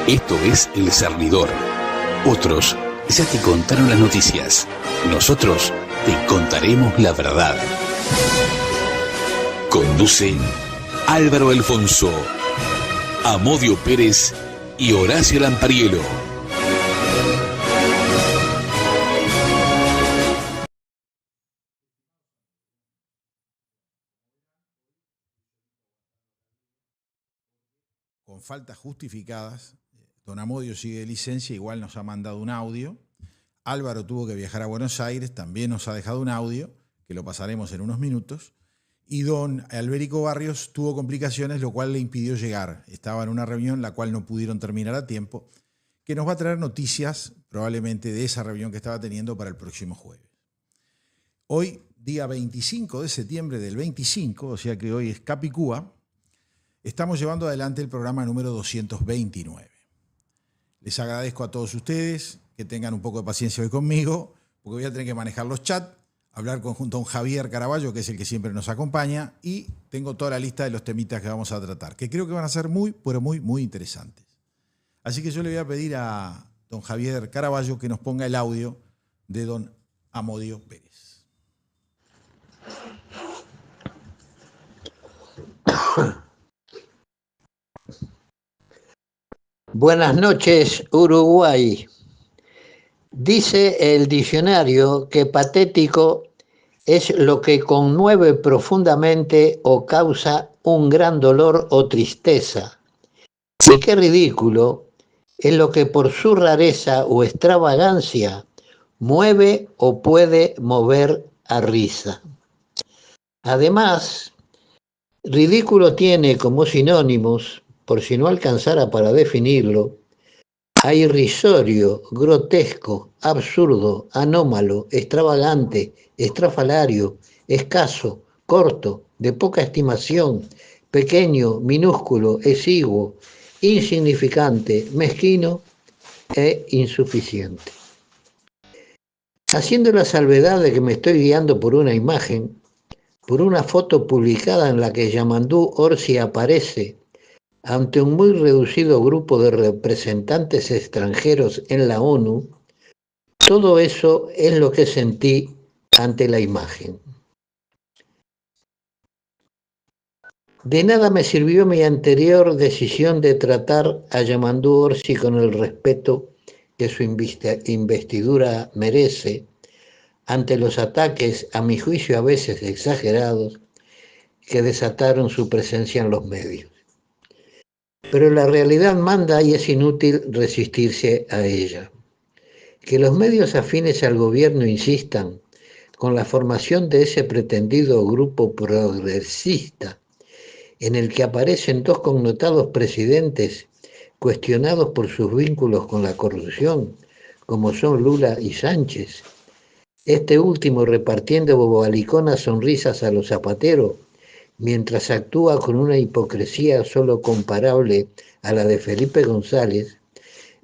Esto es El Cernidor. Otros ya te contaron las noticias. Nosotros te contaremos la verdad. Conducen Álvaro Alfonso, Amodio Pérez y Horacio Lampariello. Con faltas justificadas, don Amodio sigue de licencia, igual nos ha mandado un audio. Álvaro tuvo que viajar a Buenos Aires, también nos ha dejado un audio, que lo pasaremos en unos minutos. Y don Alberico Barrios tuvo complicaciones, lo cual le impidió llegar. Estaba en una reunión, la cual no pudieron terminar a tiempo, que nos va a traer noticias probablemente de esa reunión que estaba teniendo para el próximo jueves. Hoy, día 25 de septiembre del 25, o sea que hoy es Capicúa, estamos llevando adelante el programa número 229. Les agradezco a todos ustedes que tengan un poco de paciencia hoy conmigo, porque voy a tener que manejar los chats, hablar con don Javier Caraballo, que es el que siempre nos acompaña, y tengo toda la lista de los temitas que vamos a tratar, que creo que van a ser muy, pero muy, muy interesantes. Así que yo le voy a pedir a don Javier Caraballo que nos ponga el audio de don Amodio Pérez. Buenas noches, Uruguay. Dice el diccionario que patético es lo que conmueve profundamente o causa un gran dolor o tristeza. Y qué ridículo es lo que por su rareza o extravagancia mueve o puede mover a risa. Además, ridículo tiene como sinónimos, por si no alcanzara para definirlo, a irrisorio, grotesco, absurdo, anómalo, extravagante, estrafalario, escaso, corto, de poca estimación, pequeño, minúsculo, exiguo, insignificante, mezquino e insuficiente. Haciendo la salvedad de que me estoy guiando por una imagen, por una foto publicada en la que Yamandú Orsi aparece ante un muy reducido grupo de representantes extranjeros en la ONU, todo eso es lo que sentí ante la imagen. De nada me sirvió mi anterior decisión de tratar a Yamandú Orsi con el respeto que su investidura merece ante los ataques, a mi juicio a veces exagerados, que desataron su presencia en los medios. Pero la realidad manda y es inútil resistirse a ella. Que los medios afines al gobierno insistan con la formación de ese pretendido grupo progresista en el que aparecen dos connotados presidentes cuestionados por sus vínculos con la corrupción, como son Lula y Sánchez, este último repartiendo bobaliconas sonrisas a los zapateros, mientras actúa con una hipocresía solo comparable a la de Felipe González,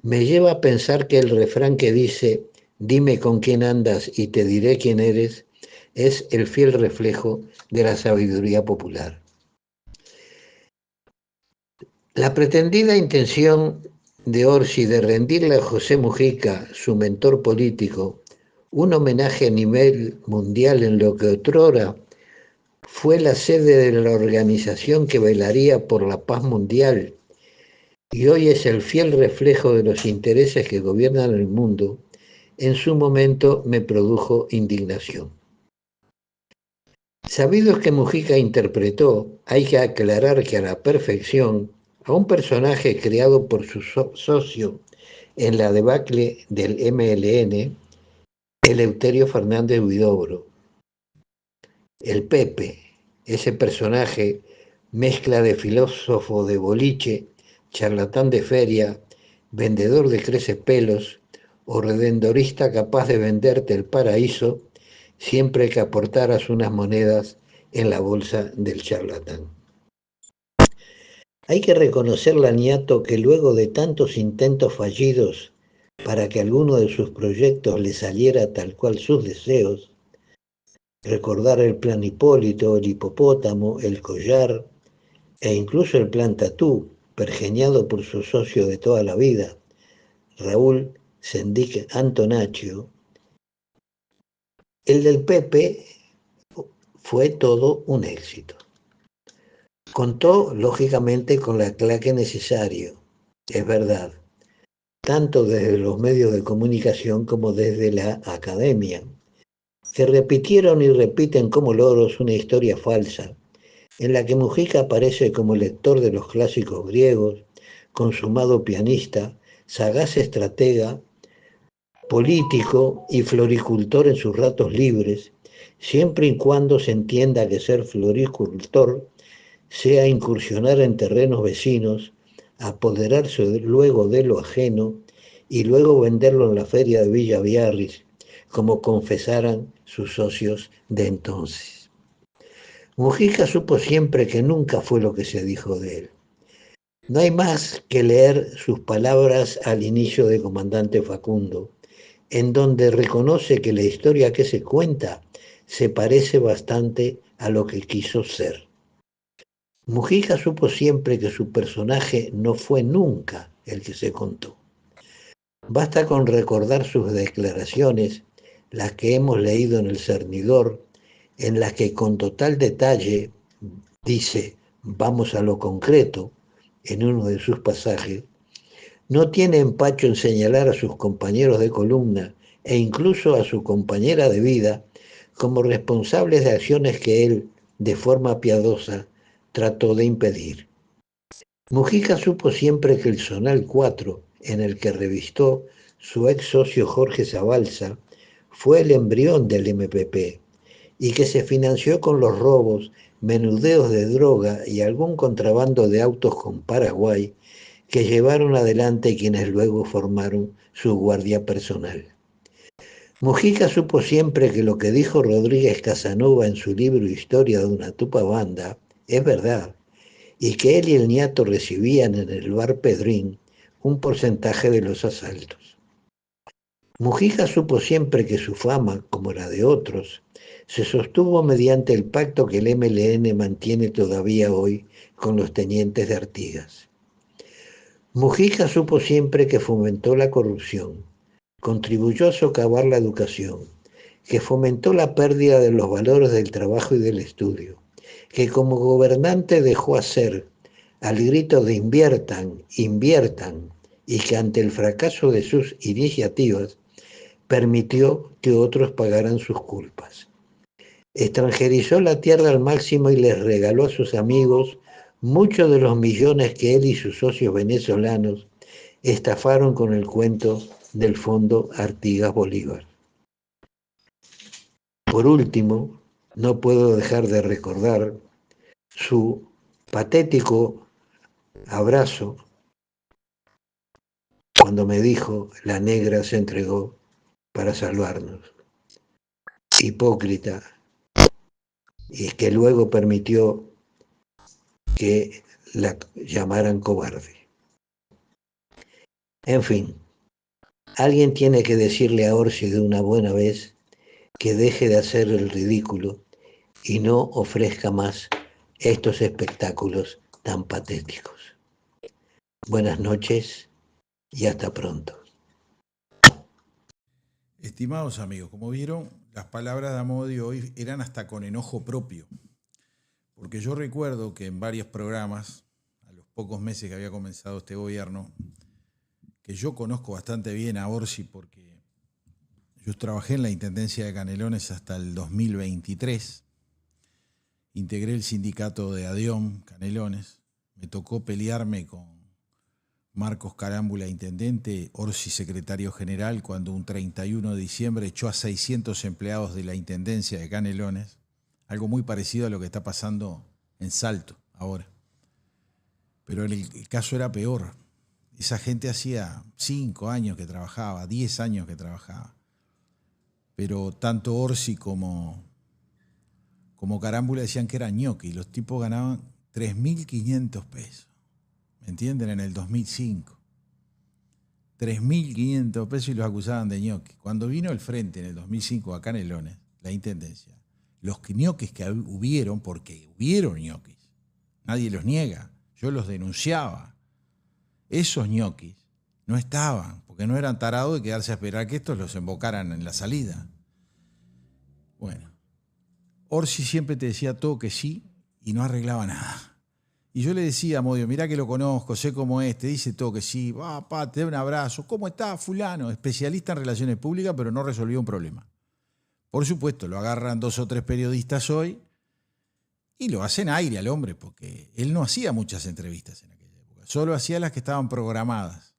me lleva a pensar que el refrán que dice «Dime con quién andas y te diré quién eres» es el fiel reflejo de la sabiduría popular. La pretendida intención de Orsi de rendirle a José Mujica, su mentor político, un homenaje a nivel mundial en lo que otrora fue la sede de la organización que velaría por la paz mundial y hoy es el fiel reflejo de los intereses que gobiernan el mundo, en su momento me produjo indignación. Sabido que Mujica interpretó, hay que aclarar que a la perfección, a un personaje creado por su socio en la debacle del MLN, Eleuterio Fernández Huidobro. El Pepe, ese personaje mezcla de filósofo de boliche, charlatán de feria, vendedor de crecepelos o redendorista capaz de venderte el paraíso siempre que aportaras unas monedas en la bolsa del charlatán. Hay que reconocerle a Niato que luego de tantos intentos fallidos para que alguno de sus proyectos le saliera tal cual sus deseos, recordar el plan Hipólito, el hipopótamo, el collar e incluso el plan Tatú, pergeñado por su socio de toda la vida, Raúl Sendic Antonaccio, el del Pepe fue todo un éxito. Contó, lógicamente, con la claque necesario, es verdad, tanto desde los medios de comunicación como desde la academia, que repitieron y repiten como loros una historia falsa, en la que Mujica aparece como lector de los clásicos griegos, consumado pianista, sagaz estratega, político y floricultor en sus ratos libres, siempre y cuando se entienda que ser floricultor sea incursionar en terrenos vecinos, apoderarse luego de lo ajeno y luego venderlo en la feria de Villa Biarritz, como confesaran sus socios de entonces. Mujica supo siempre que nunca fue lo que se dijo de él. No hay más que leer sus palabras al inicio de Comandante Facundo, en donde reconoce que la historia que se cuenta se parece bastante a lo que quiso ser. Mujica supo siempre que su personaje no fue nunca el que se contó. Basta con recordar sus declaraciones, las que hemos leído en El Cernidor, en las que con total detalle dice, vamos a lo concreto, en uno de sus pasajes, no tiene empacho en señalar a sus compañeros de columna e incluso a su compañera de vida como responsables de acciones que él, de forma piadosa, trató de impedir. Mujica supo siempre que el Zonal 4, en el que revistó su ex socio Jorge Zabalza, fue el embrión del MPP y que se financió con los robos, menudeos de droga y algún contrabando de autos con Paraguay que llevaron adelante quienes luego formaron su guardia personal. Mujica supo siempre que lo que dijo Rodríguez Casanova en su libro Historia de una tupa banda es verdad, y que él y el niato recibían en el bar Pedrín un porcentaje de los asaltos. Mujica supo siempre que su fama, como la de otros, se sostuvo mediante el pacto que el MLN mantiene todavía hoy con los tenientes de Artigas. Mujica supo siempre que fomentó la corrupción, contribuyó a socavar la educación, que fomentó la pérdida de los valores del trabajo y del estudio, que como gobernante dejó hacer al grito de inviertan, inviertan, y que ante el fracaso de sus iniciativas permitió que otros pagaran sus culpas. Extranjerizó la tierra al máximo y les regaló a sus amigos muchos de los millones que él y sus socios venezolanos estafaron con el cuento del Fondo Artigas Bolívar. Por último, no puedo dejar de recordar su patético abrazo cuando me dijo, la negra se entregó para salvarnos. Hipócrita, y que luego permitió que la llamaran cobarde. En fin, alguien tiene que decirle a Orsi de una buena vez que deje de hacer el ridículo y no ofrezca más estos espectáculos tan patéticos. Buenas noches y hasta pronto. Estimados amigos, como vieron, las palabras de Amodio hoy eran hasta con enojo propio, porque yo recuerdo que en varios programas, a los pocos meses que había comenzado este gobierno, que yo conozco bastante bien a Orsi porque yo trabajé en la Intendencia de Canelones hasta el 2023, integré el sindicato de ADIOM Canelones, me tocó pelearme con Marcos Carámbula, intendente, Orsi, secretario general, cuando un 31 de diciembre echó a 600 empleados de la Intendencia de Canelones, algo muy parecido a lo que está pasando en Salto ahora. Pero el caso era peor. Esa gente hacía 5 años que trabajaba, 10 años que trabajaba. Pero tanto Orsi como Carámbula decían que eran ñoqui. Los tipos ganaban 3.500 pesos. ¿Me entienden? En el 2005. 3.500 pesos y los acusaban de ñoqui. Cuando vino el frente en el 2005 a Canelones, la intendencia, los ñoquis que hubieron, porque hubieron ñoquis, nadie los niega, yo los denunciaba, esos ñoquis no estaban, porque no eran tarados de quedarse a esperar que estos los embocaran en la salida. Bueno, Orsi siempre te decía todo que sí y no arreglaba nada. Y yo le decía a Modio, mirá que lo conozco, sé cómo es, te dice todo que sí, va, pa, te da un abrazo, ¿cómo está fulano? Especialista en relaciones públicas, pero no resolvió un problema. Por supuesto, lo agarran 2 o 3 periodistas hoy y lo hacen aire al hombre, porque él no hacía muchas entrevistas en aquella época, solo hacía las que estaban programadas,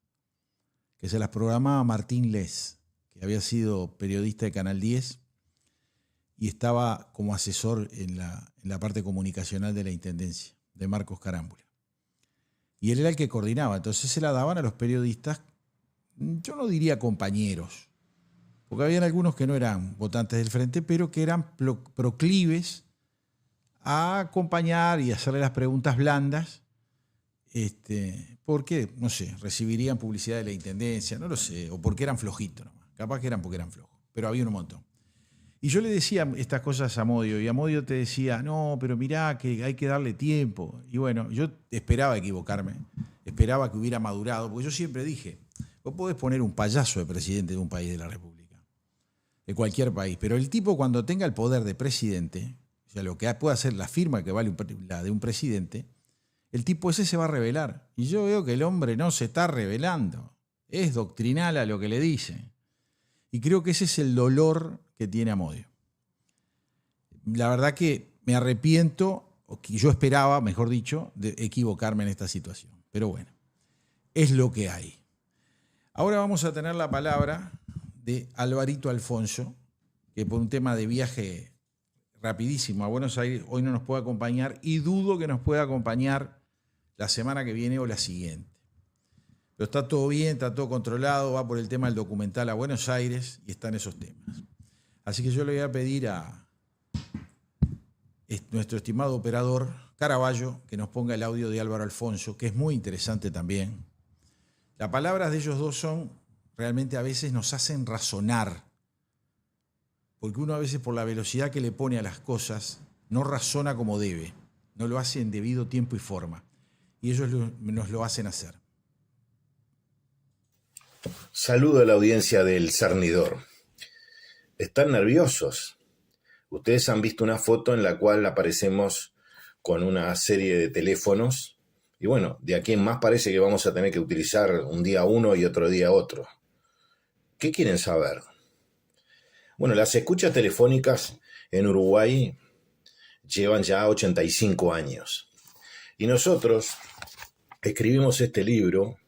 que se las programaba Martín Les, que había sido periodista de Canal 10 y estaba como asesor en la parte comunicacional de la Intendencia, de Marcos Carámbula. Y él era el que coordinaba, entonces se la daban a los periodistas, yo no diría compañeros, porque habían algunos que no eran votantes del Frente, pero que eran proclives a acompañar y hacerle las preguntas blandas, porque, no sé, recibirían publicidad de la Intendencia, no lo sé, o porque eran flojitos nomás, capaz que eran porque eran flojos, pero había un montón. Y yo le decía estas cosas a Modio, y a Modio te decía, no, pero mirá que hay que darle tiempo. Y bueno, yo esperaba equivocarme, esperaba que hubiera madurado, porque yo siempre dije, vos podés poner un payaso de presidente de un país de la República, de cualquier país, pero el tipo cuando tenga el poder de presidente, o sea, lo que puede hacer la firma que vale la de un presidente, el tipo ese se va a rebelar. Y yo veo que el hombre no se está rebelando, es doctrinal a lo que le dice. Y creo que ese es el dolor que tiene Amodio. La verdad que me arrepiento, o que yo esperaba, mejor dicho, de equivocarme en esta situación. Pero bueno, es lo que hay. Ahora vamos a tener la palabra de Alvarito Alfonso, que por un tema de viaje rapidísimo a Buenos Aires hoy no nos puede acompañar y dudo que nos pueda acompañar la semana que viene o la siguiente. Pero está todo bien, está todo controlado, va por el tema del documental a Buenos Aires y están esos temas. Así que yo le voy a pedir a nuestro estimado operador Caraballo que nos ponga el audio de Álvaro Alfonso, que es muy interesante también. Las palabras de ellos dos son, realmente a veces nos hacen razonar, porque uno a veces por la velocidad que le pone a las cosas no razona como debe, no lo hace en debido tiempo y forma, y ellos nos lo hacen hacer. Saludo a la audiencia del Cernidor. ¿Están nerviosos? Ustedes han visto una foto en la cual aparecemos con una serie de teléfonos y bueno, de aquí en más parece que vamos a tener que utilizar un día uno y otro día otro. ¿Qué quieren saber? Bueno, las escuchas telefónicas en Uruguay llevan ya 85 años y nosotros escribimos este libro.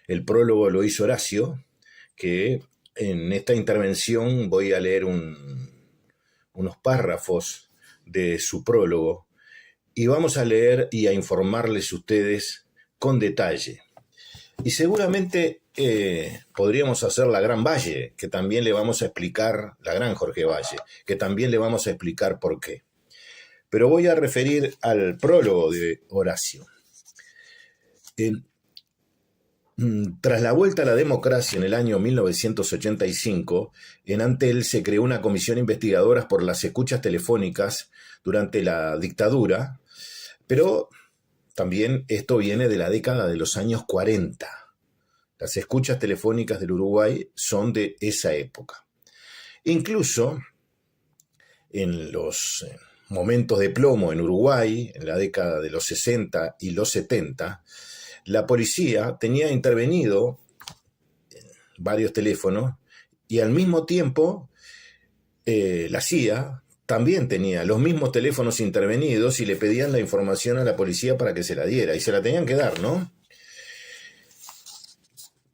El prólogo lo hizo Horacio, que en esta intervención voy a leer unos párrafos de su prólogo y vamos a leer y a informarles a ustedes con detalle. Y seguramente podríamos hacer la Gran Valle, que también le vamos a explicar, la Gran Jorge Valle, que también le vamos a explicar por qué. Pero voy a referir al prólogo de Horacio. Tras la vuelta a la democracia en el año 1985, en Antel se creó una comisión investigadora por las escuchas telefónicas durante la dictadura, pero también esto viene de la década de los años 40. Las escuchas telefónicas del Uruguay son de esa época. Incluso en los momentos de plomo en Uruguay, en la década de los 60 y los 70, la policía tenía intervenido varios teléfonos y al mismo tiempo la CIA también tenía los mismos teléfonos intervenidos y le pedían la información a la policía para que se la diera y se la tenían que dar, ¿no?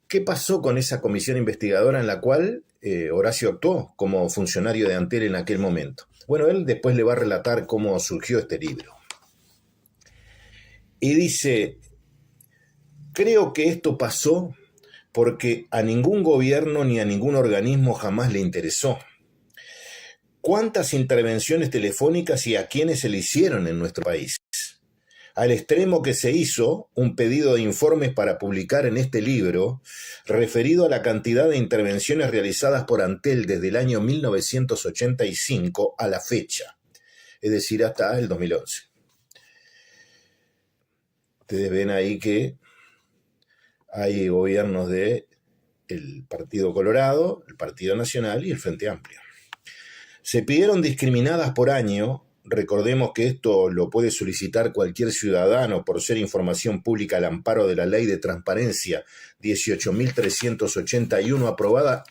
¿Qué pasó con esa comisión investigadora en la cual Horacio actuó como funcionario de Antel en aquel momento? Bueno, él después le va a relatar cómo surgió este libro. Y dice: creo que esto pasó porque a ningún gobierno ni a ningún organismo jamás le interesó. ¿Cuántas intervenciones telefónicas y a quiénes se le hicieron en nuestro país? Al extremo que se hizo un pedido de informes para publicar en este libro, referido a la cantidad de intervenciones realizadas por Antel desde el año 1985 a la fecha, es decir, hasta el 2011. Ustedes ven ahí que hay gobiernos del Partido Colorado, el Partido Nacional y el Frente Amplio. Se pidieron discriminadas por año. Recordemos que esto lo puede solicitar cualquier ciudadano por ser información pública al amparo de la Ley de Transparencia 18.381, aprobada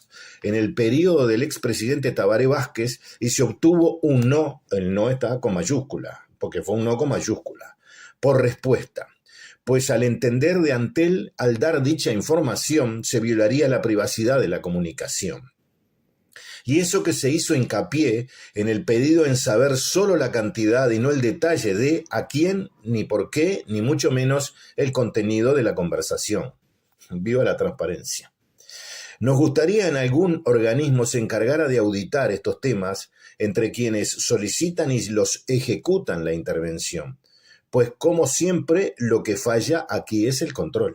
en el periodo del expresidente Tabaré Vázquez, y se obtuvo un no, el no está con mayúscula, porque fue un no con mayúscula, por respuesta. Pues al entender de Antel, al dar dicha información, se violaría la privacidad de la comunicación. Y eso que se hizo hincapié en el pedido en saber solo la cantidad y no el detalle de a quién, ni por qué, ni mucho menos el contenido de la conversación. Viva la transparencia. Nos gustaría en algún organismo se encargara de auditar estos temas entre quienes solicitan y los ejecutan la intervención. Pues como siempre, lo que falla aquí es el control.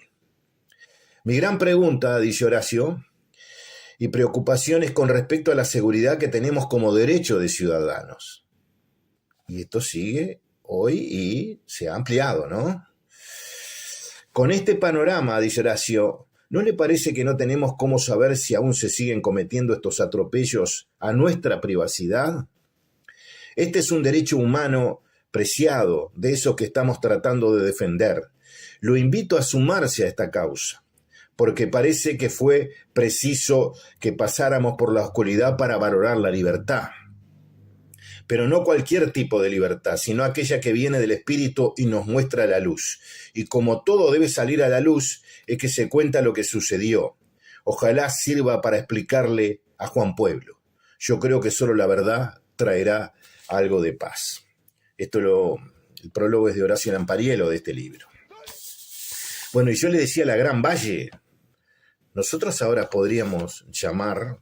Mi gran pregunta, dice Horacio, y preocupaciones con respecto a la seguridad que tenemos como derecho de ciudadanos. Y esto sigue hoy y se ha ampliado, ¿no? Con este panorama, dice Horacio, ¿no le parece que no tenemos cómo saber si aún se siguen cometiendo estos atropellos a nuestra privacidad? Este es un derecho humano preciado, de esos que estamos tratando de defender. Lo invito a sumarse a esta causa, porque parece que fue preciso que pasáramos por la oscuridad para valorar la libertad. Pero no cualquier tipo de libertad, sino aquella que viene del espíritu y nos muestra la luz. Y como todo debe salir a la luz, es que se cuenta lo que sucedió. Ojalá sirva para explicarle a Juan Pueblo. Yo creo que solo la verdad traerá algo de paz. El prólogo es de Horacio Lampariello de este libro. Bueno, y yo le decía a la Gran Valle, nosotros ahora podríamos llamar,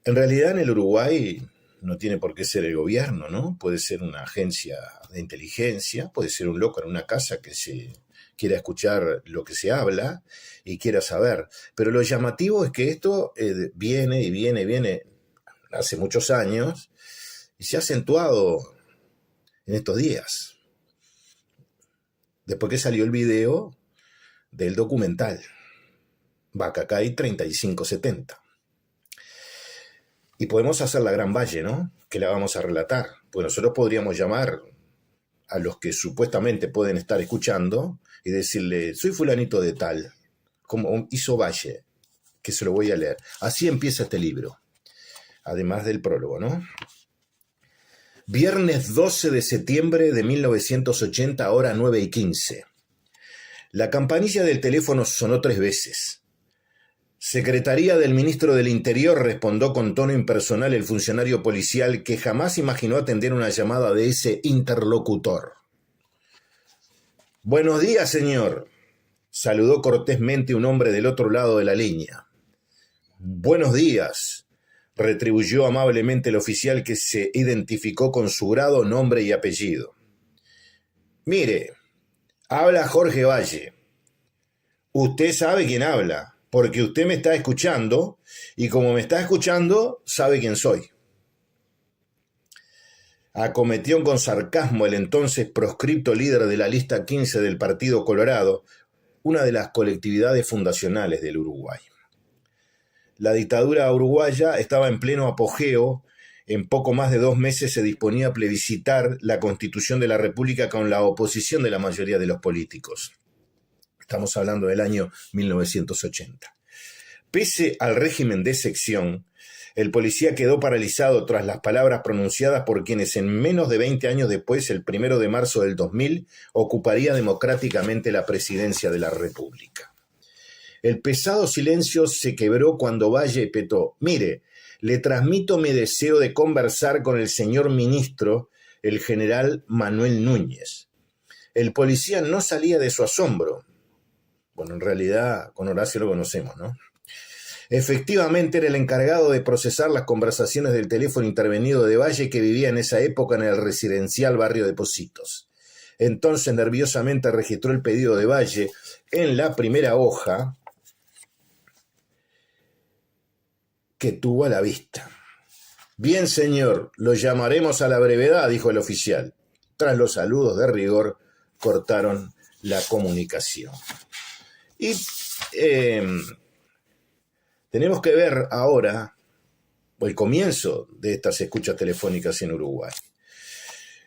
en realidad en el Uruguay no tiene por qué ser el gobierno, ¿no? Puede ser una agencia de inteligencia, puede ser un loco en una casa que se quiera escuchar lo que se habla y quiera saber. Pero lo llamativo es que esto viene hace muchos años y se ha acentuado en estos días. Después que salió el video del documental Bacacay 3570. Y podemos hacer la Gran Valle, ¿no? Que la vamos a relatar. Pues nosotros podríamos llamar a los que supuestamente pueden estar escuchando y decirle, soy fulanito de tal, como hizo Valle, que se lo voy a leer. Así empieza este libro, además del prólogo, ¿no? Viernes 12 de septiembre de 1980, hora 9:15. La campanilla del teléfono sonó 3 veces. Secretaría del Ministro del Interior, respondió con tono impersonal el funcionario policial que jamás imaginó atender una llamada de ese interlocutor. Buenos días, señor, saludó cortésmente un hombre del otro lado de la línea. Buenos días, retribuyó amablemente el oficial que se identificó con su grado, nombre y apellido. Mire, habla Jorge Valle. Usted sabe quién habla, porque usted me está escuchando, y como me está escuchando, sabe quién soy. Acometió con sarcasmo el entonces proscripto líder de la lista 15 del Partido Colorado, una de las colectividades fundacionales del Uruguay. La dictadura uruguaya estaba en pleno apogeo. En poco más de 2 meses se disponía a plebiscitar la Constitución de la República con la oposición de la mayoría de los políticos. Estamos hablando del año 1980. Pese al régimen de sección, el policía quedó paralizado tras las palabras pronunciadas por quienes en menos de 20 años después, el 1 de marzo del 2000, ocuparía democráticamente la presidencia de la República. El pesado silencio se quebró cuando Valle petó: mire, le transmito mi deseo de conversar con el señor ministro, el general Manuel Núñez. El policía no salía de su asombro. Bueno, en realidad con Horacio lo conocemos, ¿no? Efectivamente era el encargado de procesar las conversaciones del teléfono intervenido de Valle, que vivía en esa época en el residencial barrio de Pocitos. Entonces nerviosamente registró el pedido de Valle en la primera hoja que tuvo a la vista. Bien, señor, lo llamaremos a la brevedad, dijo el oficial. Tras los saludos de rigor, cortaron la comunicación. Y tenemos que ver ahora el comienzo de estas escuchas telefónicas en Uruguay.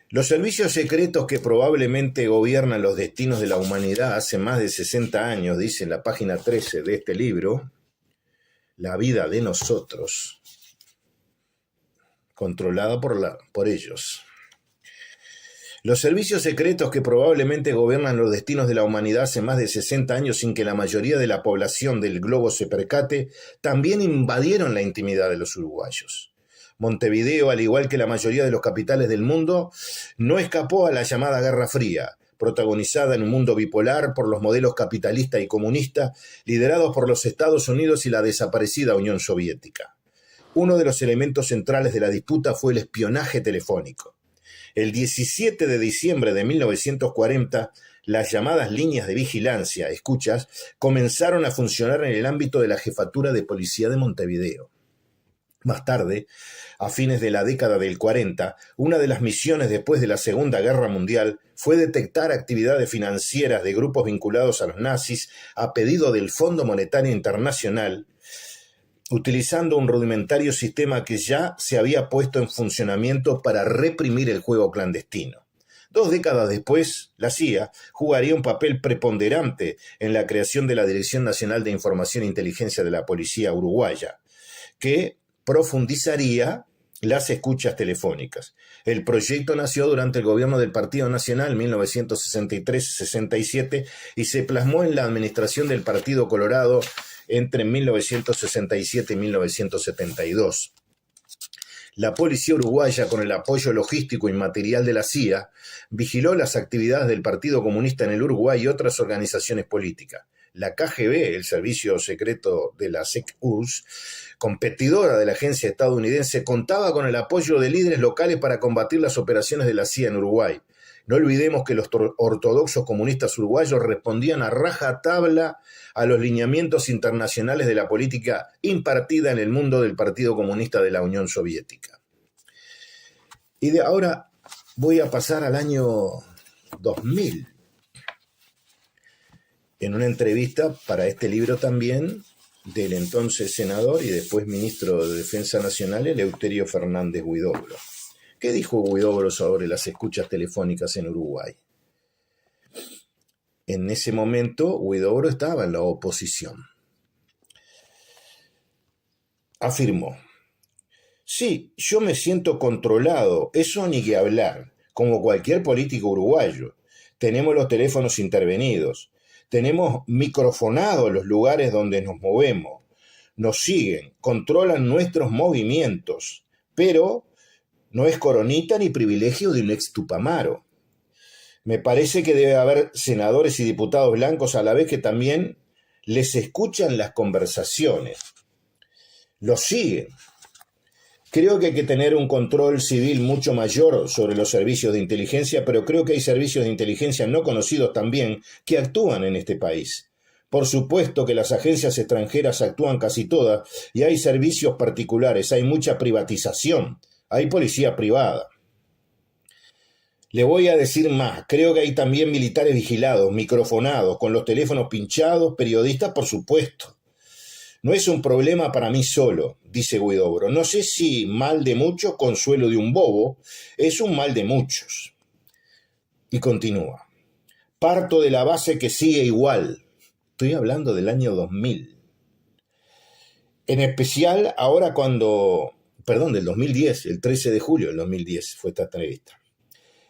Los servicios secretos que probablemente gobiernan los destinos de la humanidad hace más de 60 años, dice en la página 13 de este libro, La vida de nosotros, controlada por ellos. Los servicios secretos que probablemente gobiernan los destinos de la humanidad hace más de 60 años sin que la mayoría de la población del globo se percate, también invadieron la intimidad de los uruguayos. Montevideo, al igual que la mayoría de los capitales del mundo, no escapó a la llamada Guerra Fría, protagonizada en un mundo bipolar por los modelos capitalista y comunista, liderados por los Estados Unidos y la desaparecida Unión Soviética. Uno de los elementos centrales de la disputa fue el espionaje telefónico. El 17 de diciembre de 1940, las llamadas líneas de vigilancia, escuchas, comenzaron a funcionar en el ámbito de la Jefatura de Policía de Montevideo. Más tarde, a fines de la década del 40, una de las misiones después de la Segunda Guerra Mundial fue detectar actividades financieras de grupos vinculados a los nazis a pedido del Fondo Monetario Internacional, utilizando un rudimentario sistema que ya se había puesto en funcionamiento para reprimir el juego clandestino. 2 décadas después, la CIA jugaría un papel preponderante en la creación de la Dirección Nacional de Información e Inteligencia de la Policía Uruguaya, que profundizaría las escuchas telefónicas. El proyecto nació durante el gobierno del Partido Nacional 1963-67 y se plasmó en la administración del Partido Colorado entre 1967 y 1972. La policía uruguaya, con el apoyo logístico y material de la CIA, vigiló las actividades del Partido Comunista en el Uruguay y otras organizaciones políticas. La KGB, el servicio secreto de la SEC-URSS, competidora de la agencia estadounidense, contaba con el apoyo de líderes locales para combatir las operaciones de la CIA en Uruguay. No olvidemos que los ortodoxos comunistas uruguayos respondían a rajatabla a los lineamientos internacionales de la política impartida en el mundo del Partido Comunista de la Unión Soviética. Y de ahora voy a pasar al año 2000. En una entrevista para este libro también del entonces senador y después ministro de Defensa Nacional, Eleuterio Fernández Huidobro. ¿Qué dijo Huidobro sobre las escuchas telefónicas en Uruguay? En ese momento, Huidobro estaba en la oposición. Afirmó: sí, yo me siento controlado, eso ni que hablar, como cualquier político uruguayo. Tenemos los teléfonos intervenidos, tenemos microfonados los lugares donde nos movemos, nos siguen, controlan nuestros movimientos, pero no es coronita ni privilegio de un ex Tupamaro. Me parece que debe haber senadores y diputados blancos a la vez que también les escuchan las conversaciones, los siguen. Creo que hay que tener un control civil mucho mayor sobre los servicios de inteligencia, pero creo que hay servicios de inteligencia no conocidos también que actúan en este país. Por supuesto que las agencias extranjeras actúan casi todas y hay servicios particulares, hay mucha privatización, hay policía privada. Le voy a decir más, creo que hay también militares vigilados, microfonados, con los teléfonos pinchados, periodistas, por supuesto. No es un problema para mí solo, dice Huidobro. No sé si mal de muchos, consuelo de un bobo, es un mal de muchos. Y continúa. Parto de la base que sigue igual. Estoy hablando del año 2000. En especial ahora del 2010, el 13 de julio del 2010 fue esta entrevista.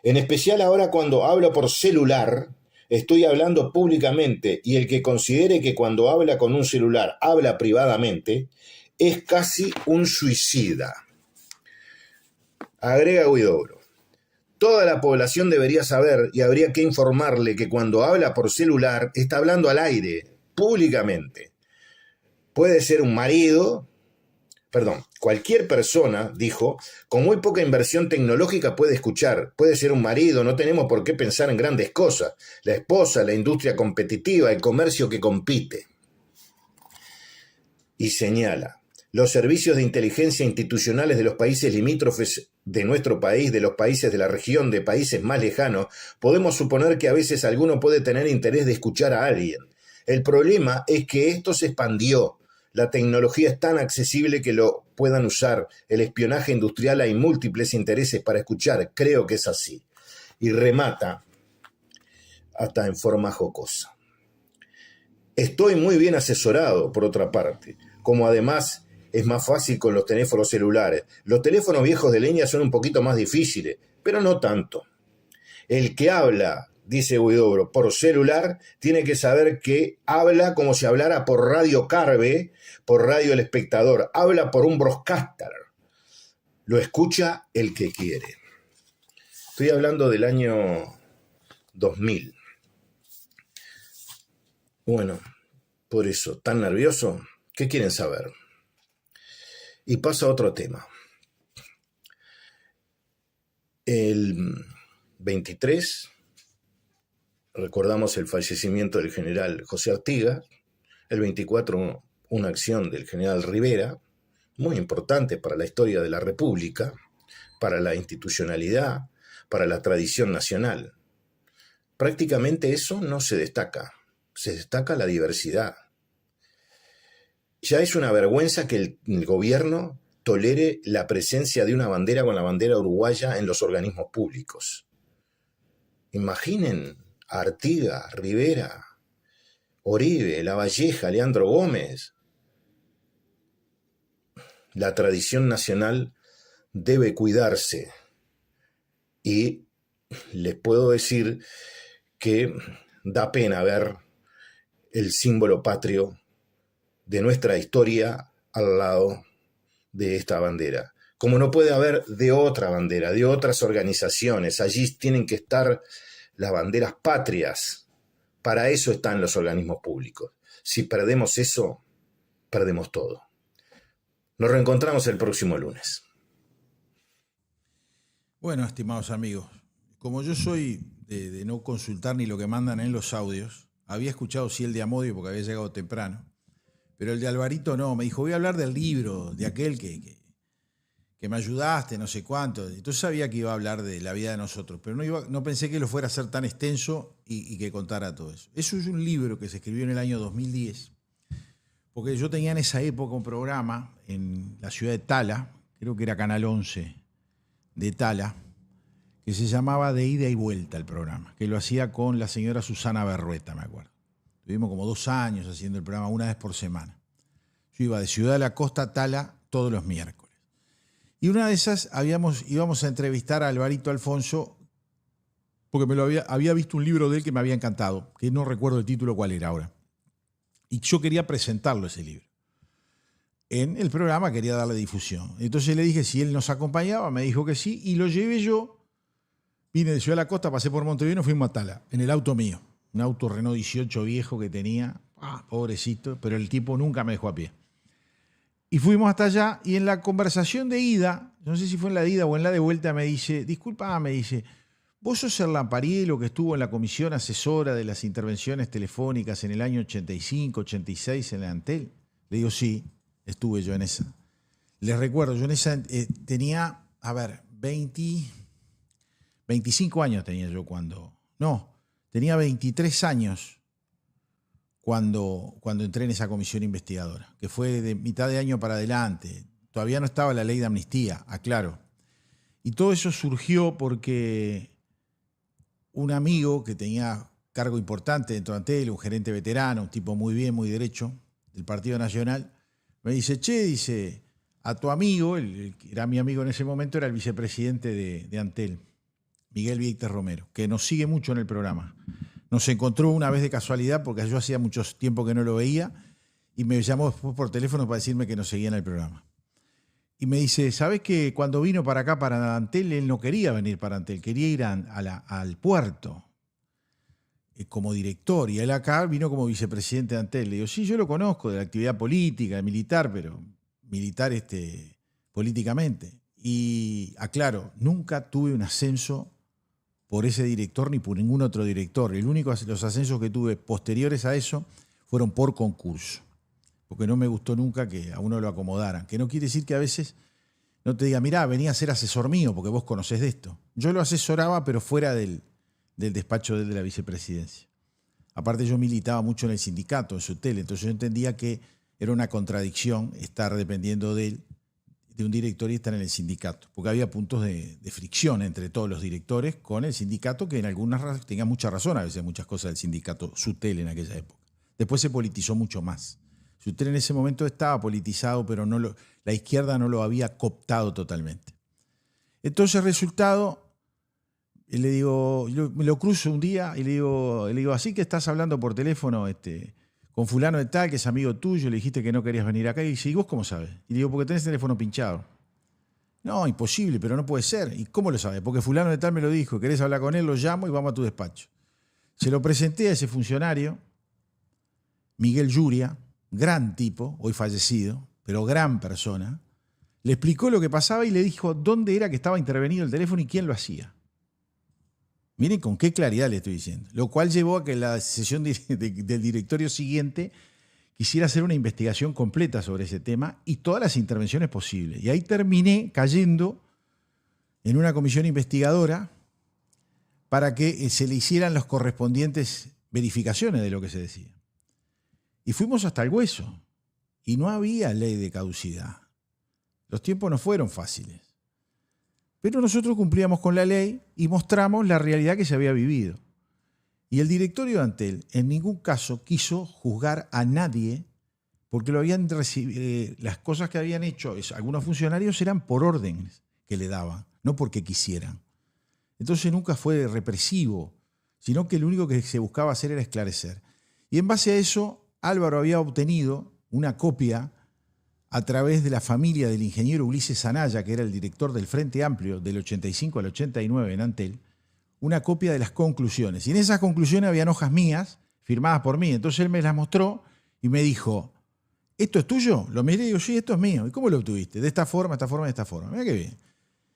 En especial ahora cuando hablo por celular, estoy hablando públicamente y el que considere que cuando habla con un celular habla privadamente, es casi un suicida. Agrega Huidobro. Toda la población debería saber y habría que informarle que cuando habla por celular está hablando al aire, públicamente. Puede ser un marido, cualquier persona, dijo, con muy poca inversión tecnológica puede escuchar. Puede ser un marido, no tenemos por qué pensar en grandes cosas. La esposa, la industria competitiva, el comercio que compite. Y señala, los servicios de inteligencia institucionales de los países limítrofes de nuestro país, de los países de la región, de países más lejanos, podemos suponer que a veces alguno puede tener interés de escuchar a alguien. El problema es que esto se expandió. La tecnología es tan accesible que lo puedan usar. El espionaje industrial, hay múltiples intereses para escuchar. Creo que es así. Y remata hasta en forma jocosa. Estoy muy bien asesorado, por otra parte, como además es más fácil con los teléfonos celulares. Los teléfonos viejos de leña son un poquito más difíciles, pero no tanto. El que habla, dice Huidobro, por celular, tiene que saber que habla como si hablara por Radio Carve, por Radio El Espectador. Habla por un broadcaster. Lo escucha el que quiere. Estoy hablando del año 2000. Bueno, por eso, ¿tan nervioso? ¿Qué quieren saber? Y pasa a otro tema. El 23, recordamos el fallecimiento del general José Artigas. El 24, una acción del general Rivera, muy importante para la historia de la República, para la institucionalidad, para la tradición nacional. Prácticamente eso no se destaca. Se destaca la diversidad. Ya es una vergüenza que el gobierno tolere la presencia de una bandera con la bandera uruguaya en los organismos públicos. Imaginen a Artigas, Rivera, Oribe, Lavalleja, Leandro Gómez. La tradición nacional debe cuidarse. Y les puedo decir que da pena ver el símbolo patrio de nuestra historia al lado de esta bandera. Como no puede haber de otra bandera, de otras organizaciones. Allí tienen que estar las banderas patrias. Para eso están los organismos públicos. Si perdemos eso, perdemos todo. Nos reencontramos el próximo lunes. Bueno, estimados amigos, como yo soy de no consultar ni lo que mandan en los audios, había escuchado sí el de Amodio porque había llegado temprano, pero el de Alvarito no. Me dijo, voy a hablar del libro, de aquel que me ayudaste, no sé cuánto. Entonces sabía que iba a hablar de la vida de nosotros, pero no pensé que lo fuera a ser tan extenso y que contara todo eso. Eso es un libro que se escribió en el año 2010, porque yo tenía en esa época un programa en la ciudad de Tala, creo que era Canal 11 de Tala, que se llamaba De Ida y Vuelta el programa, que lo hacía con la señora Susana Berrueta, me acuerdo. Tuvimos como 2 años haciendo el programa una vez por semana. Yo iba de Ciudad de la Costa a Tala todos los miércoles. Y una de esas íbamos a entrevistar a Alvarito Alfonso, porque había visto un libro de él que me había encantado, que no recuerdo el título cuál era ahora. Y yo quería presentarlo ese libro. En el programa quería darle difusión. Entonces le dije si él nos acompañaba, me dijo que sí, y lo llevé yo. Vine de Ciudad de la Costa, pasé por Montevideo y nos fuimos a Tala, en el auto mío. Un auto Renault 18 viejo que tenía, pobrecito, pero el tipo nunca me dejó a pie. Y fuimos hasta allá, y en la conversación de ida, no sé si fue en la de ida o en la de vuelta, me dice, disculpa, me dice, ¿vos sos el Lampariello que estuvo en la comisión asesora de las intervenciones telefónicas en el año 85, 86 en la Antel? Le digo, sí, estuve yo en esa. Les recuerdo, yo en esa tenía, 25 años tenía yo tenía 23 años cuando entré en esa comisión investigadora, que fue de mitad de año para adelante. Todavía no estaba la ley de amnistía, aclaro. Y todo eso surgió porque un amigo que tenía cargo importante dentro de Antel, un gerente veterano, un tipo muy bien, muy derecho, del Partido Nacional, me dice, dice, a tu amigo, el que era mi amigo en ese momento, era el vicepresidente de Antel, Miguel Víctor Romero, que nos sigue mucho en el programa. Nos encontró una vez de casualidad porque yo hacía mucho tiempo que no lo veía y me llamó después por teléfono para decirme que nos seguía en el programa. Y me dice, ¿sabes que cuando vino para acá, para Antel, él no quería venir para Antel, quería ir al puerto como director, y él acá vino como vicepresidente de Antel? Le digo, sí, yo lo conozco de la actividad política, militar, pero militar políticamente. Y aclaro, nunca tuve un ascenso por ese director ni por ningún otro director. Los ascensos que tuve posteriores a eso fueron por concurso, porque no me gustó nunca que a uno lo acomodaran. Que no quiere decir que a veces no te diga, mirá, venía a ser asesor mío porque vos conocés de esto. Yo lo asesoraba, pero fuera del despacho de la vicepresidencia. Aparte yo militaba mucho en el sindicato, en Sutel, entonces yo entendía que era una contradicción estar dependiendo de un director y estar en el sindicato, porque había puntos de fricción entre todos los directores con el sindicato, que en algunas tenía mucha razón a veces muchas cosas del sindicato Sutel en aquella época. Después se politizó mucho más. Sutel en ese momento estaba politizado, pero la izquierda no lo había cooptado totalmente. Entonces, resultado, le digo, me lo cruzo un día y le digo, así que estás hablando por teléfono con fulano de tal, que es amigo tuyo, le dijiste que no querías venir acá. Y dice, ¿y vos cómo sabes? Y le digo, porque tenés el teléfono pinchado. No, imposible, pero no puede ser. ¿Y cómo lo sabes? Porque fulano de tal me lo dijo, querés hablar con él, lo llamo y vamos a tu despacho. Se lo presenté a ese funcionario, Miguel Yuria, gran tipo, hoy fallecido, pero gran persona. Le explicó lo que pasaba y le dijo dónde era que estaba intervenido el teléfono y quién lo hacía. Miren con qué claridad le estoy diciendo. Lo cual llevó a que la sesión del directorio siguiente quisiera hacer una investigación completa sobre ese tema y todas las intervenciones posibles. Y ahí terminé cayendo en una comisión investigadora para que se le hicieran las correspondientes verificaciones de lo que se decía. Y fuimos hasta el hueso. Y no había ley de caducidad. Los tiempos no fueron fáciles. Pero nosotros cumplíamos con la ley y mostramos la realidad que se había vivido. Y el directorio de Antel en ningún caso quiso juzgar a nadie porque lo habían recibido, las cosas que habían hecho algunos funcionarios eran por órdenes que le daban, no porque quisieran. Entonces nunca fue represivo, sino que lo único que se buscaba hacer era esclarecer. Y en base a eso, Álvaro había obtenido una copia a través de la familia del ingeniero Ulises Anaya, que era el director del Frente Amplio del 85 al 89 en Antel, una copia de las conclusiones. Y en esas conclusiones habían hojas mías, firmadas por mí. Entonces él me las mostró y me dijo, ¿esto es tuyo? Lo miré y digo, sí, esto es mío. ¿Y cómo lo obtuviste? De esta forma, esta forma, de esta forma. Mira qué bien.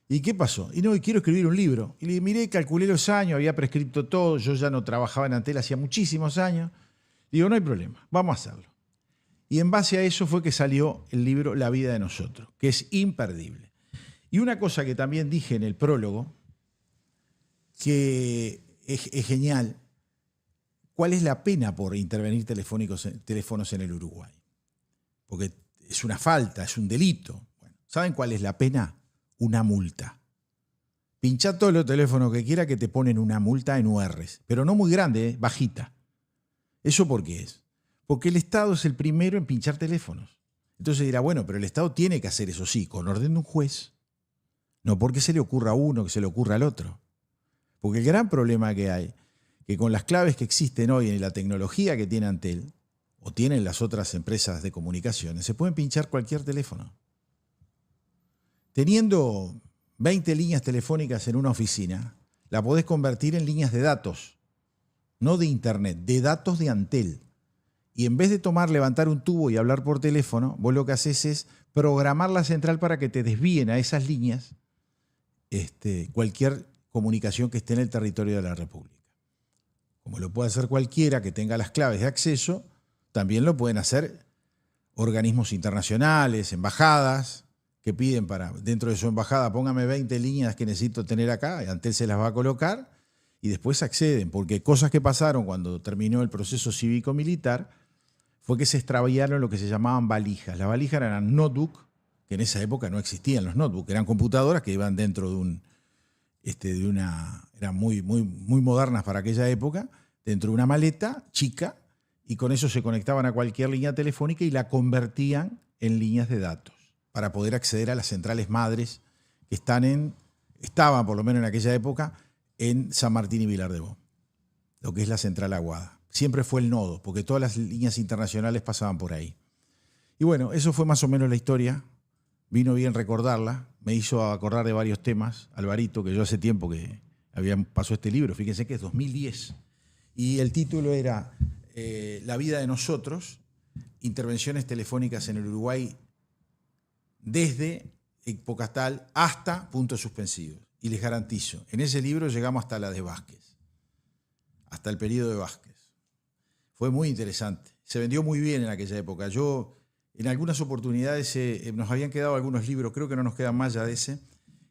¿Y qué pasó? Y no, y quiero escribir un libro. Y le miré, calculé los años, había prescripto todo, yo ya no trabajaba en Antel hacía muchísimos años. Digo, no hay problema, vamos a hacerlo. Y en base a eso fue que salió el libro La vida de nosotros, que es imperdible. Y una cosa que también dije en el prólogo, que es genial, ¿cuál es la pena por intervenir teléfonos en el Uruguay? Porque es una falta, es un delito. Bueno, ¿saben cuál es la pena? Una multa. Pinchá todos los teléfonos que quiera que te ponen una multa en URs, pero no muy grande, bajita. ¿Eso por qué es? Porque el Estado es el primero en pinchar teléfonos. Entonces dirá, bueno, pero el Estado tiene que hacer eso sí, con orden de un juez. No porque se le ocurra a uno, que se le ocurra al otro. Porque el gran problema que hay, que con las claves que existen hoy en la tecnología que tiene Antel, o tienen las otras empresas de comunicaciones, se pueden pinchar cualquier teléfono. Teniendo 20 líneas telefónicas en una oficina, la podés convertir en líneas de datos, no de internet, de datos de Antel. Y en vez de levantar un tubo y hablar por teléfono, vos lo que haces es programar la central para que te desvíen a esas líneas cualquier comunicación que esté en el territorio de la República. Como lo puede hacer cualquiera que tenga las claves de acceso, también lo pueden hacer organismos internacionales, embajadas, que piden dentro de su embajada, póngame 20 líneas que necesito tener acá, y Antel se las va a colocar, y después acceden, porque cosas que pasaron cuando terminó el proceso cívico-militar fue que se extraviaron lo que se llamaban valijas. Las valijas eran notebook, que en esa época no existían los notebooks, eran computadoras que iban dentro de eran muy modernas para aquella época, dentro de una maleta chica, y con eso se conectaban a cualquier línea telefónica y la convertían en líneas de datos para poder acceder a las centrales madres que estaban, por lo menos en aquella época, en San Martín y Vilar de Bo, lo que es la central Aguada. Siempre fue el nodo, porque todas las líneas internacionales pasaban por ahí. Y bueno, eso fue más o menos la historia. Vino bien recordarla, me hizo acordar de varios temas. Alvarito, que yo hace tiempo que pasó este libro, fíjense que es 2010. Y el título era La vida de nosotros, intervenciones telefónicas en el Uruguay desde época tal hasta puntos suspensivos. Y les garantizo, en ese libro llegamos hasta la de Vázquez, hasta el periodo de Vázquez. Fue muy interesante. Se vendió muy bien en aquella época. En algunas oportunidades nos habían quedado algunos libros, creo que no nos quedan más ya de ese,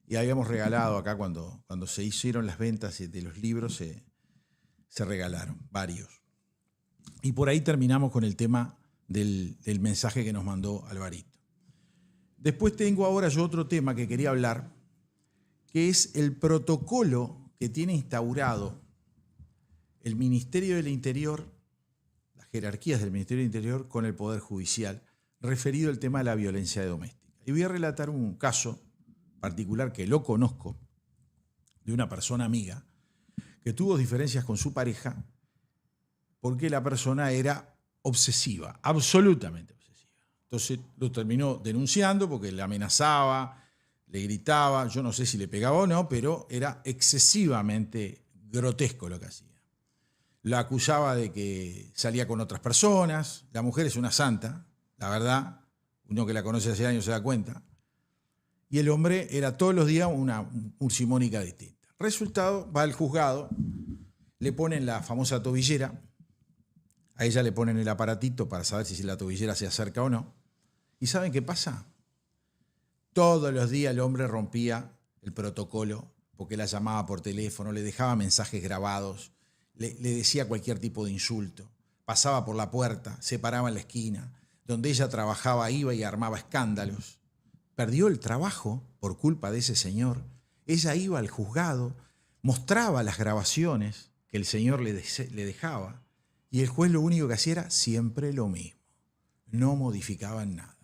y habíamos regalado acá cuando se hicieron las ventas de los libros, se regalaron varios. Y por ahí terminamos con el tema del mensaje que nos mandó Alvarito. Después tengo ahora yo otro tema que quería hablar, que es el protocolo que tiene instaurado el Ministerio del Interior, las jerarquías del Ministerio del Interior con el Poder Judicial, referido al tema de la violencia doméstica. Y voy a relatar un caso particular que lo conozco, de una persona amiga, que tuvo diferencias con su pareja porque la persona era obsesiva, absolutamente obsesiva. Entonces lo terminó denunciando porque le amenazaba, le gritaba, yo no sé si le pegaba o no, pero era excesivamente grotesco lo que hacía. La acusaba de que salía con otras personas, la mujer es una santa, la verdad, uno que la conoce hace años se da cuenta, y el hombre era todos los días una ursimónica distinta. Resultado, va al juzgado, le ponen la famosa tobillera, a ella le ponen el aparatito para saber si la tobillera se acerca o no, y ¿saben qué pasa? Todos los días el hombre rompía el protocolo porque la llamaba por teléfono, le dejaba mensajes grabados, le decía cualquier tipo de insulto, pasaba por la puerta, se paraba en la esquina, donde ella trabajaba iba y armaba escándalos. Perdió el trabajo por culpa de ese señor. Ella iba al juzgado, mostraba las grabaciones que el señor le dejaba y el juez lo único que hacía era siempre lo mismo, no modificaban nada.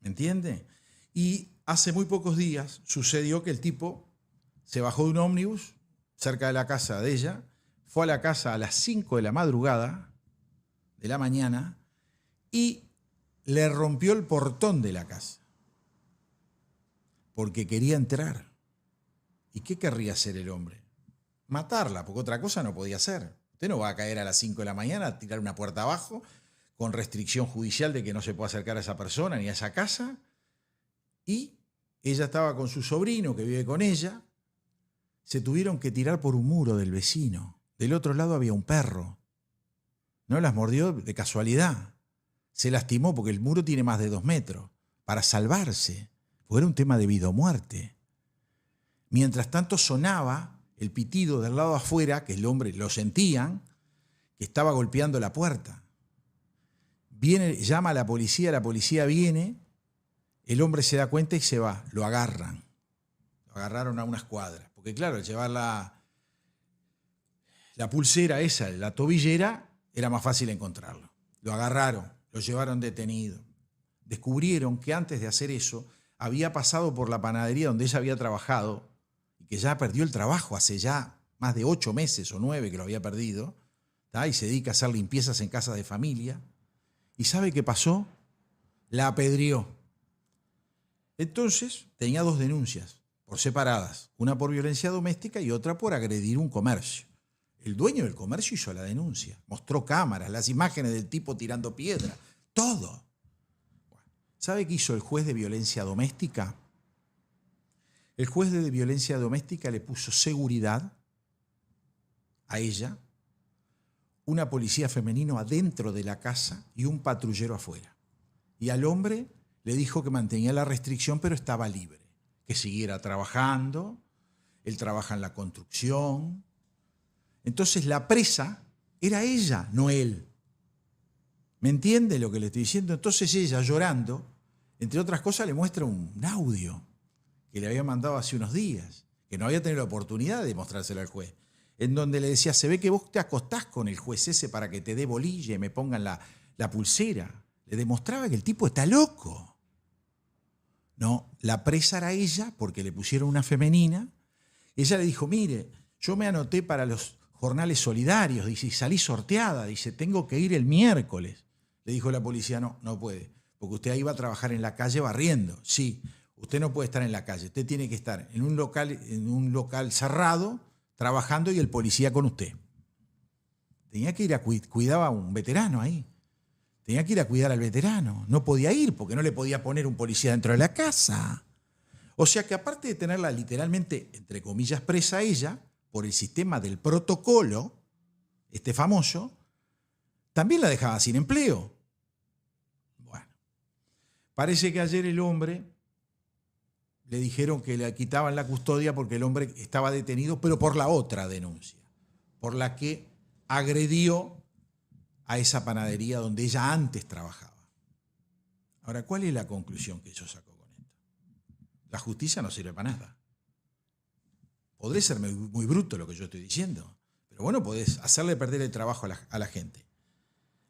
¿Me entiende? Y hace muy pocos días sucedió que el tipo se bajó de un ómnibus cerca de la casa de ella, fue a la casa a las 5 de la madrugada, de la mañana, y le rompió el portón de la casa, porque quería entrar. ¿Y qué querría hacer el hombre? Matarla, porque otra cosa no podía hacer. Usted no va a caer a las 5 de la mañana a tirar una puerta abajo con restricción judicial de que no se pueda acercar a esa persona ni a esa casa. Y ella estaba con su sobrino que vive con ella. Se tuvieron que tirar por un muro del vecino. Del otro lado había un perro. No las mordió de casualidad. Se lastimó porque el muro tiene más de 2 metros. Para salvarse. Porque era un tema de vida o muerte. Mientras tanto sonaba el pitido del lado afuera, que el hombre lo sentían, que estaba golpeando la puerta. Viene, llama a la policía viene, el hombre se da cuenta y se va, lo agarran. Lo agarraron a unas cuadras. Porque claro, al llevar la pulsera esa, la tobillera, era más fácil encontrarlo. Lo agarraron, lo llevaron detenido. Descubrieron que antes de hacer eso, había pasado por la panadería donde ella había trabajado y que ya perdió el trabajo hace ya más de 8 meses o 9 que lo había perdido, ¿tá? Y se dedica a hacer limpiezas en casas de familia. ¿Y sabe qué pasó? La apedreó. Entonces tenía 2 denuncias por separadas, una por violencia doméstica y otra por agredir un comercio. El dueño del comercio hizo la denuncia, mostró cámaras, las imágenes del tipo tirando piedra, todo. ¿Sabe qué hizo el juez de violencia doméstica? El juez de violencia doméstica le puso seguridad a ella, una policía femenino adentro de la casa y un patrullero afuera. Y al hombre le dijo que mantenía la restricción, pero estaba libre, que siguiera trabajando. Él trabaja en la construcción. Entonces la presa era ella, no él. ¿Me entiende lo que le estoy diciendo? Entonces ella, llorando, entre otras cosas, le muestra un audio que le había mandado hace unos días, que no había tenido la oportunidad de mostrárselo al juez, en donde le decía, se ve que vos te acostás con el juez ese para que te dé bolilla y me pongan la pulsera. Le demostraba que el tipo está loco. No, la presa era ella porque le pusieron una femenina. Ella le dijo, mire, yo me anoté para los jornales solidarios, dice, y salí sorteada, dice, tengo que ir el miércoles. Le dijo la policía, no puede, porque usted ahí va a trabajar en la calle barriendo. Sí, usted no puede estar en la calle, usted tiene que estar en un local cerrado, trabajando y el policía con usted. Tenía que ir a cuidaba a un veterano ahí. Tenía que ir a cuidar al veterano. No podía ir porque no le podía poner un policía dentro de la casa. O sea que aparte de tenerla literalmente, entre comillas, presa a ella, por el sistema del protocolo, este famoso, también la dejaba sin empleo. Bueno, parece que ayer el hombre le dijeron que le quitaban la custodia porque el hombre estaba detenido, pero por la otra denuncia, por la que agredió a esa panadería donde ella antes trabajaba. Ahora, ¿cuál es la conclusión que yo saco con esto? La justicia no sirve para nada. Podré ser muy bruto lo que yo estoy diciendo, pero bueno, podés hacerle perder el trabajo a la gente.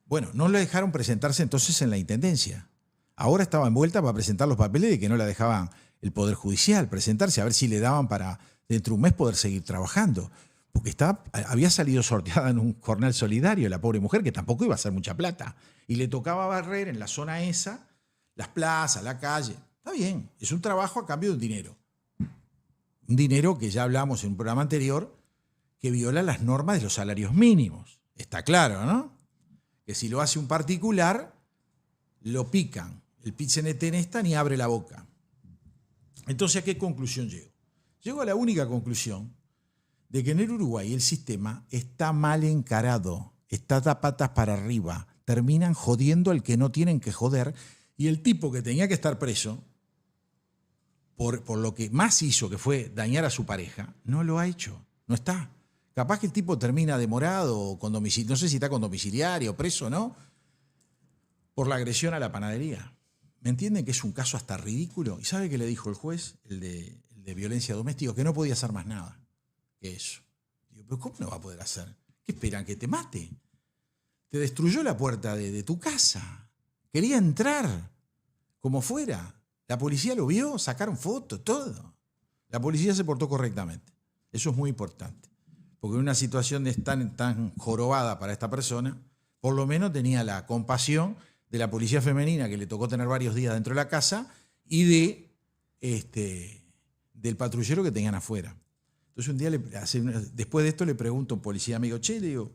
Bueno, no le dejaron presentarse entonces en la intendencia. Ahora estaba envuelta para presentar los papeles de que no la dejaban el Poder Judicial presentarse, a ver si le daban para dentro de un mes poder seguir trabajando. Porque había salido sorteada en un jornal solidario la pobre mujer, que tampoco iba a hacer mucha plata. Y le tocaba barrer en la zona esa, las plazas, la calle. Está bien, es un trabajo a cambio de un dinero. Un dinero que ya hablamos en un programa anterior, que viola las normas de los salarios mínimos. Está claro, ¿no? Que si lo hace un particular, lo pican. El pit-CNT ni abre la boca. Entonces, ¿a qué conclusión llego? Llego a la única conclusión de que en el Uruguay el sistema está mal encarado, está a patas para arriba, terminan jodiendo al que no tienen que joder, y el tipo que tenía que estar preso, por lo que más hizo, que fue dañar a su pareja, no lo ha hecho, no está. Capaz que el tipo termina demorado, con domicilio, no sé si está con domiciliario, preso o no, por la agresión a la panadería. ¿Me entienden que es un caso hasta ridículo? ¿Y sabe qué le dijo el juez, el de violencia doméstica? Que no podía hacer más nada que eso. Digo, pero ¿cómo no va a poder hacer? ¿Qué esperan? ¿Que te mate? Te destruyó la puerta de tu casa. Quería entrar, como fuera. La policía lo vio, sacaron fotos, todo. La policía se portó correctamente. Eso es muy importante. Porque en una situación tan jorobada para esta persona, por lo menos tenía la compasión de la policía femenina, que le tocó tener varios días dentro de la casa, y del patrullero que tenían afuera. Entonces un día, después de esto, le pregunto a un policía amigo, le digo,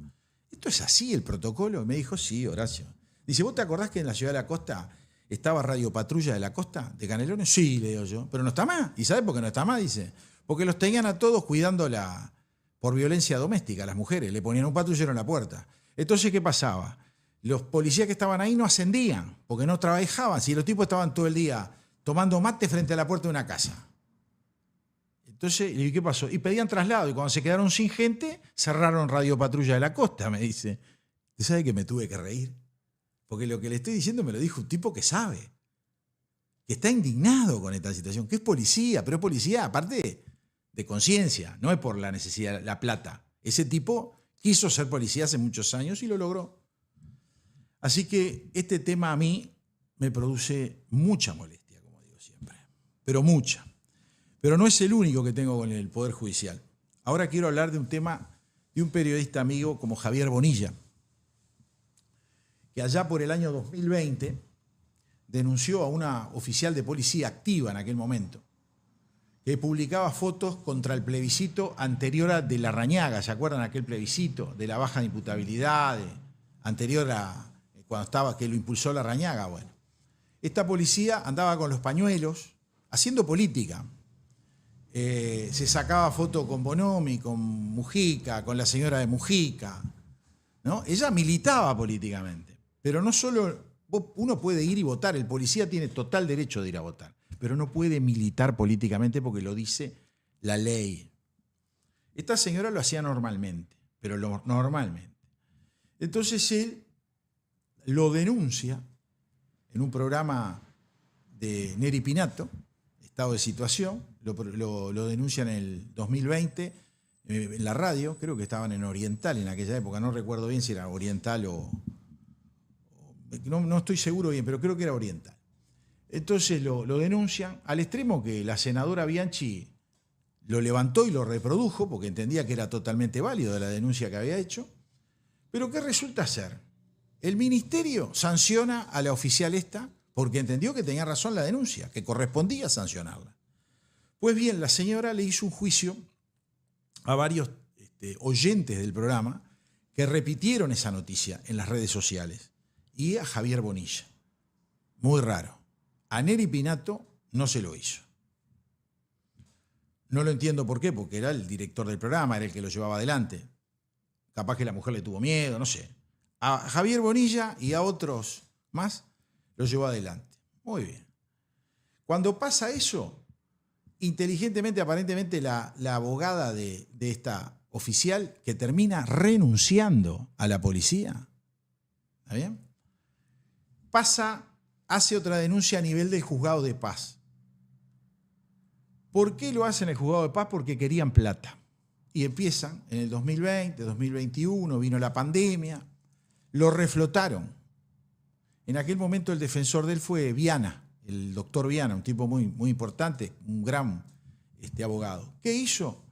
¿esto es así el protocolo? Y me dijo, sí, Horacio. Dice, ¿vos te acordás que en la ciudad de la costa estaba Radio Patrulla de la Costa, de Canelones? Sí, le digo yo, pero no está más. ¿Y sabes por qué no está más? Dice, porque los tenían a todos cuidando por violencia doméstica, a las mujeres, le ponían un patrullero en la puerta. Entonces, ¿qué pasaba? Los policías que estaban ahí no ascendían, porque no trabajaban, si los tipos estaban todo el día tomando mate frente a la puerta de una casa. Entonces, le digo, ¿qué pasó? Y pedían traslado, y cuando se quedaron sin gente, cerraron Radio Patrulla de la Costa, me dice. ¿Usted sabe que me tuve que reír? Porque lo que le estoy diciendo me lo dijo un tipo que sabe, que está indignado con esta situación, que es policía, pero es policía aparte de conciencia, no es por la necesidad, la plata. Ese tipo quiso ser policía hace muchos años y lo logró. Así que este tema a mí me produce mucha molestia, como digo siempre, pero mucha. Pero no es el único que tengo con el Poder Judicial. Ahora quiero hablar de un tema de un periodista amigo como Javier Bonilla, que allá por el año 2020 denunció a una oficial de policía activa en aquel momento, que publicaba fotos contra el plebiscito anterior a de Larrañaga. ¿Se acuerdan aquel plebiscito de la baja de imputabilidad, anterior a cuando estaba, que lo impulsó Larrañaga? Bueno, esta policía andaba con los pañuelos, haciendo política. Se sacaba foto con Bonomi, con Mujica, con la señora de Mujica, ¿no? Ella militaba políticamente, pero no solo, uno puede ir y votar, el policía tiene total derecho de ir a votar, pero no puede militar políticamente porque lo dice la ley. Esta señora lo hacía normalmente, pero normalmente. Entonces él lo denuncia en un programa de Neri Pinato, Estado de Situación, lo denuncian en el 2020 en la radio, creo que estaban en Oriental en aquella época, no recuerdo bien si era Oriental o no estoy seguro bien, pero creo que era Oriental. Entonces lo denuncian al extremo que la senadora Bianchi lo levantó y lo reprodujo porque entendía que era totalmente válido la denuncia que había hecho. Pero ¿qué resulta ser? El ministerio sanciona a la oficial esta porque entendió que tenía razón la denuncia, que correspondía sancionarla. Pues bien, la señora le hizo un juicio a varios oyentes del programa que repitieron esa noticia en las redes sociales y a Javier Bonilla. Muy raro. A Neri Pinato no se lo hizo. No lo entiendo por qué, porque era el director del programa, era el que lo llevaba adelante. Capaz que la mujer le tuvo miedo, no sé. A Javier Bonilla y a otros más lo llevó adelante. Muy bien. Cuando pasa eso, inteligentemente, aparentemente, la abogada de esta oficial que termina renunciando a la policía, ¿Está bien? Hace otra denuncia a nivel del juzgado de paz. ¿Por qué lo hacen en el juzgado de paz? Porque querían plata. Y empiezan en el 2020, 2021, vino la pandemia, lo reflotaron. En aquel momento el defensor de él fue Viana, el doctor Viana, un tipo muy, muy importante, un gran abogado. ¿Qué hizo?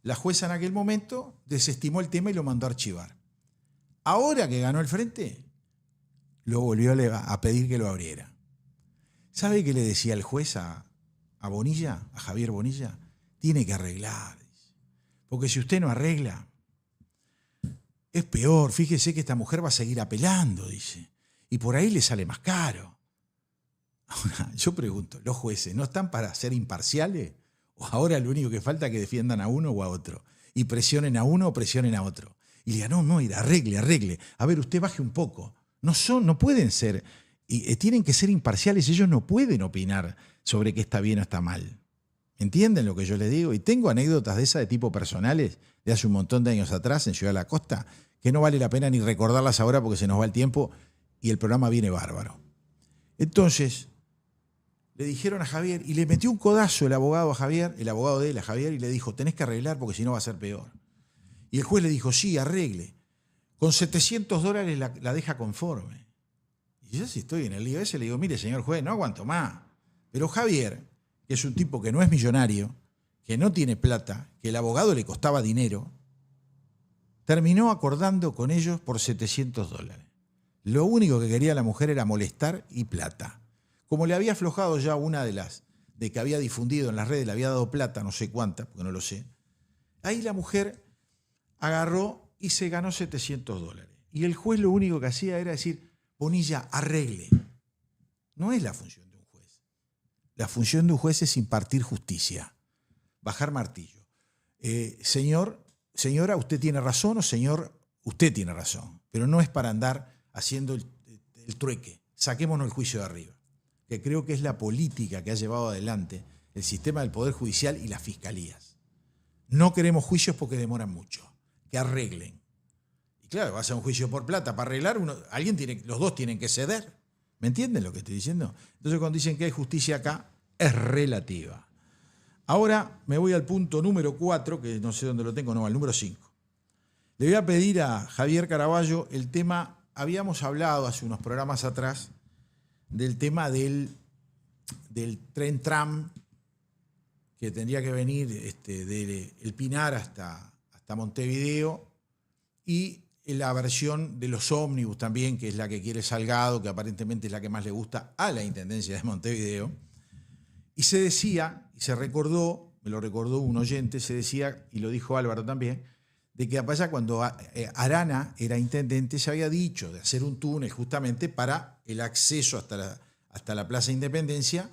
La jueza en aquel momento desestimó el tema y lo mandó a archivar. Ahora que ganó el frente, lo volvió a pedir que lo abriera. ¿Sabe qué le decía el juez a Bonilla, a Javier Bonilla? Tiene que arreglar. Porque si usted no arregla, es peor. Fíjese que esta mujer va a seguir apelando, dice. Y por ahí le sale más caro. Ahora, yo pregunto, ¿los jueces no están para ser imparciales? ¿O ahora lo único que falta es que defiendan a uno o a otro? Y presionen a uno o presionen a otro. Y le digan, no, arregle. A ver, usted baje un poco. No pueden ser, tienen que ser imparciales. Ellos no pueden opinar sobre qué está bien o está mal. ¿Entienden lo que yo les digo? Y tengo anécdotas de esas de tipo personales de hace un montón de años atrás en Ciudad de la Costa, que no vale la pena ni recordarlas ahora porque se nos va el tiempo y el programa viene bárbaro. Entonces, le dijeron a Javier, y le metió un codazo el abogado de él a Javier, y le dijo, tenés que arreglar porque si no va a ser peor. Y el juez le dijo, sí, arregle. Con $700 la deja conforme. Y yo si estoy en el lío ese le digo, mire señor juez, no aguanto más. Pero Javier, que es un tipo que no es millonario, que no tiene plata, que el abogado le costaba dinero, terminó acordando con ellos por $700. Lo único que quería la mujer era molestar y plata. Como le había aflojado ya una de que había difundido en las redes, le había dado plata, no sé cuánta, porque no lo sé, ahí la mujer agarró y se ganó $700. Y el juez lo único que hacía era decir, Bonilla, arregle. No es la función de un juez. La función de un juez es impartir justicia, bajar martillo. Señora, usted tiene razón, o señor, usted tiene razón. Pero no es para andar haciendo el trueque. Saquémonos el juicio de arriba. Que creo que es la política que ha llevado adelante el sistema del Poder Judicial y las fiscalías. No queremos juicios porque demoran mucho. Que arreglen. Y claro, vas a un juicio por plata para arreglar, los dos tienen que ceder. ¿Me entienden lo que estoy diciendo? Entonces cuando dicen que hay justicia acá, es relativa. Ahora me voy al punto número 4, que no sé dónde lo tengo, no, al número 5. Le voy a pedir a Javier Caraballo el tema, habíamos hablado hace unos programas atrás, del tema del tren tram, que tendría que venir de El Pinar hasta Montevideo, y la versión de los ómnibus también, que es la que quiere Salgado, que aparentemente es la que más le gusta a la Intendencia de Montevideo. Y se decía, y se recordó, me lo recordó un oyente, se decía, y lo dijo Álvaro también, de que allá cuando Arana era intendente se había dicho de hacer un túnel justamente para el acceso hasta la Plaza Independencia,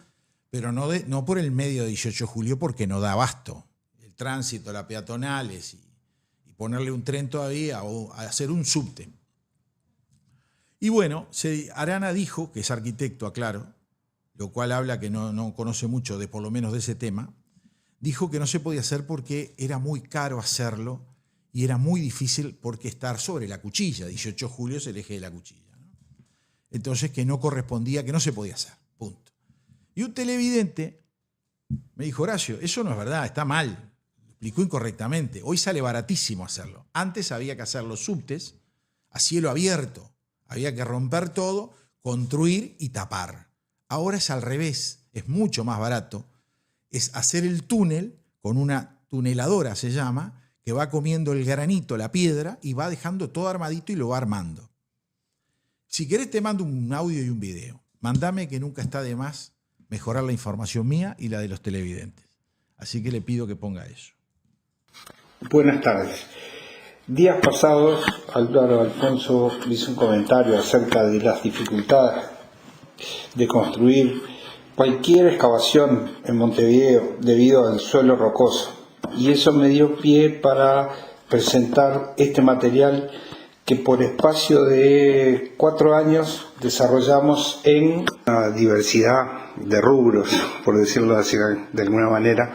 pero no por el medio de 18 de julio porque no da abasto. El tránsito, las peatonales y ponerle un tren todavía o hacer un subte. Y bueno, Arana dijo, que es arquitecto, aclaro, lo cual habla que no conoce mucho por lo menos de ese tema, dijo que no se podía hacer porque era muy caro hacerlo y era muy difícil porque estar sobre la cuchilla, 18 de julio es el eje de la cuchilla, ¿no? Entonces que no correspondía, que no se podía hacer, punto. Y un televidente me dijo, Horacio, eso no es verdad, está mal. Explicó incorrectamente. Hoy sale baratísimo hacerlo. Antes había que hacer los subtes a cielo abierto. Había que romper todo, construir y tapar. Ahora es al revés. Es mucho más barato. Es hacer el túnel con una tuneladora, se llama, que va comiendo el granito, la piedra, y va dejando todo armadito y lo va armando. Si querés te mando un audio y un video. Mandame, que nunca está de más mejorar la información mía y la de los televidentes. Así que le pido que ponga eso. Buenas tardes. Días pasados, Álvaro Alfonso hizo un comentario acerca de las dificultades de construir cualquier excavación en Montevideo debido al suelo rocoso. Y eso me dio pie para presentar este material que por espacio de 4 años desarrollamos en una diversidad de rubros, por decirlo así de alguna manera,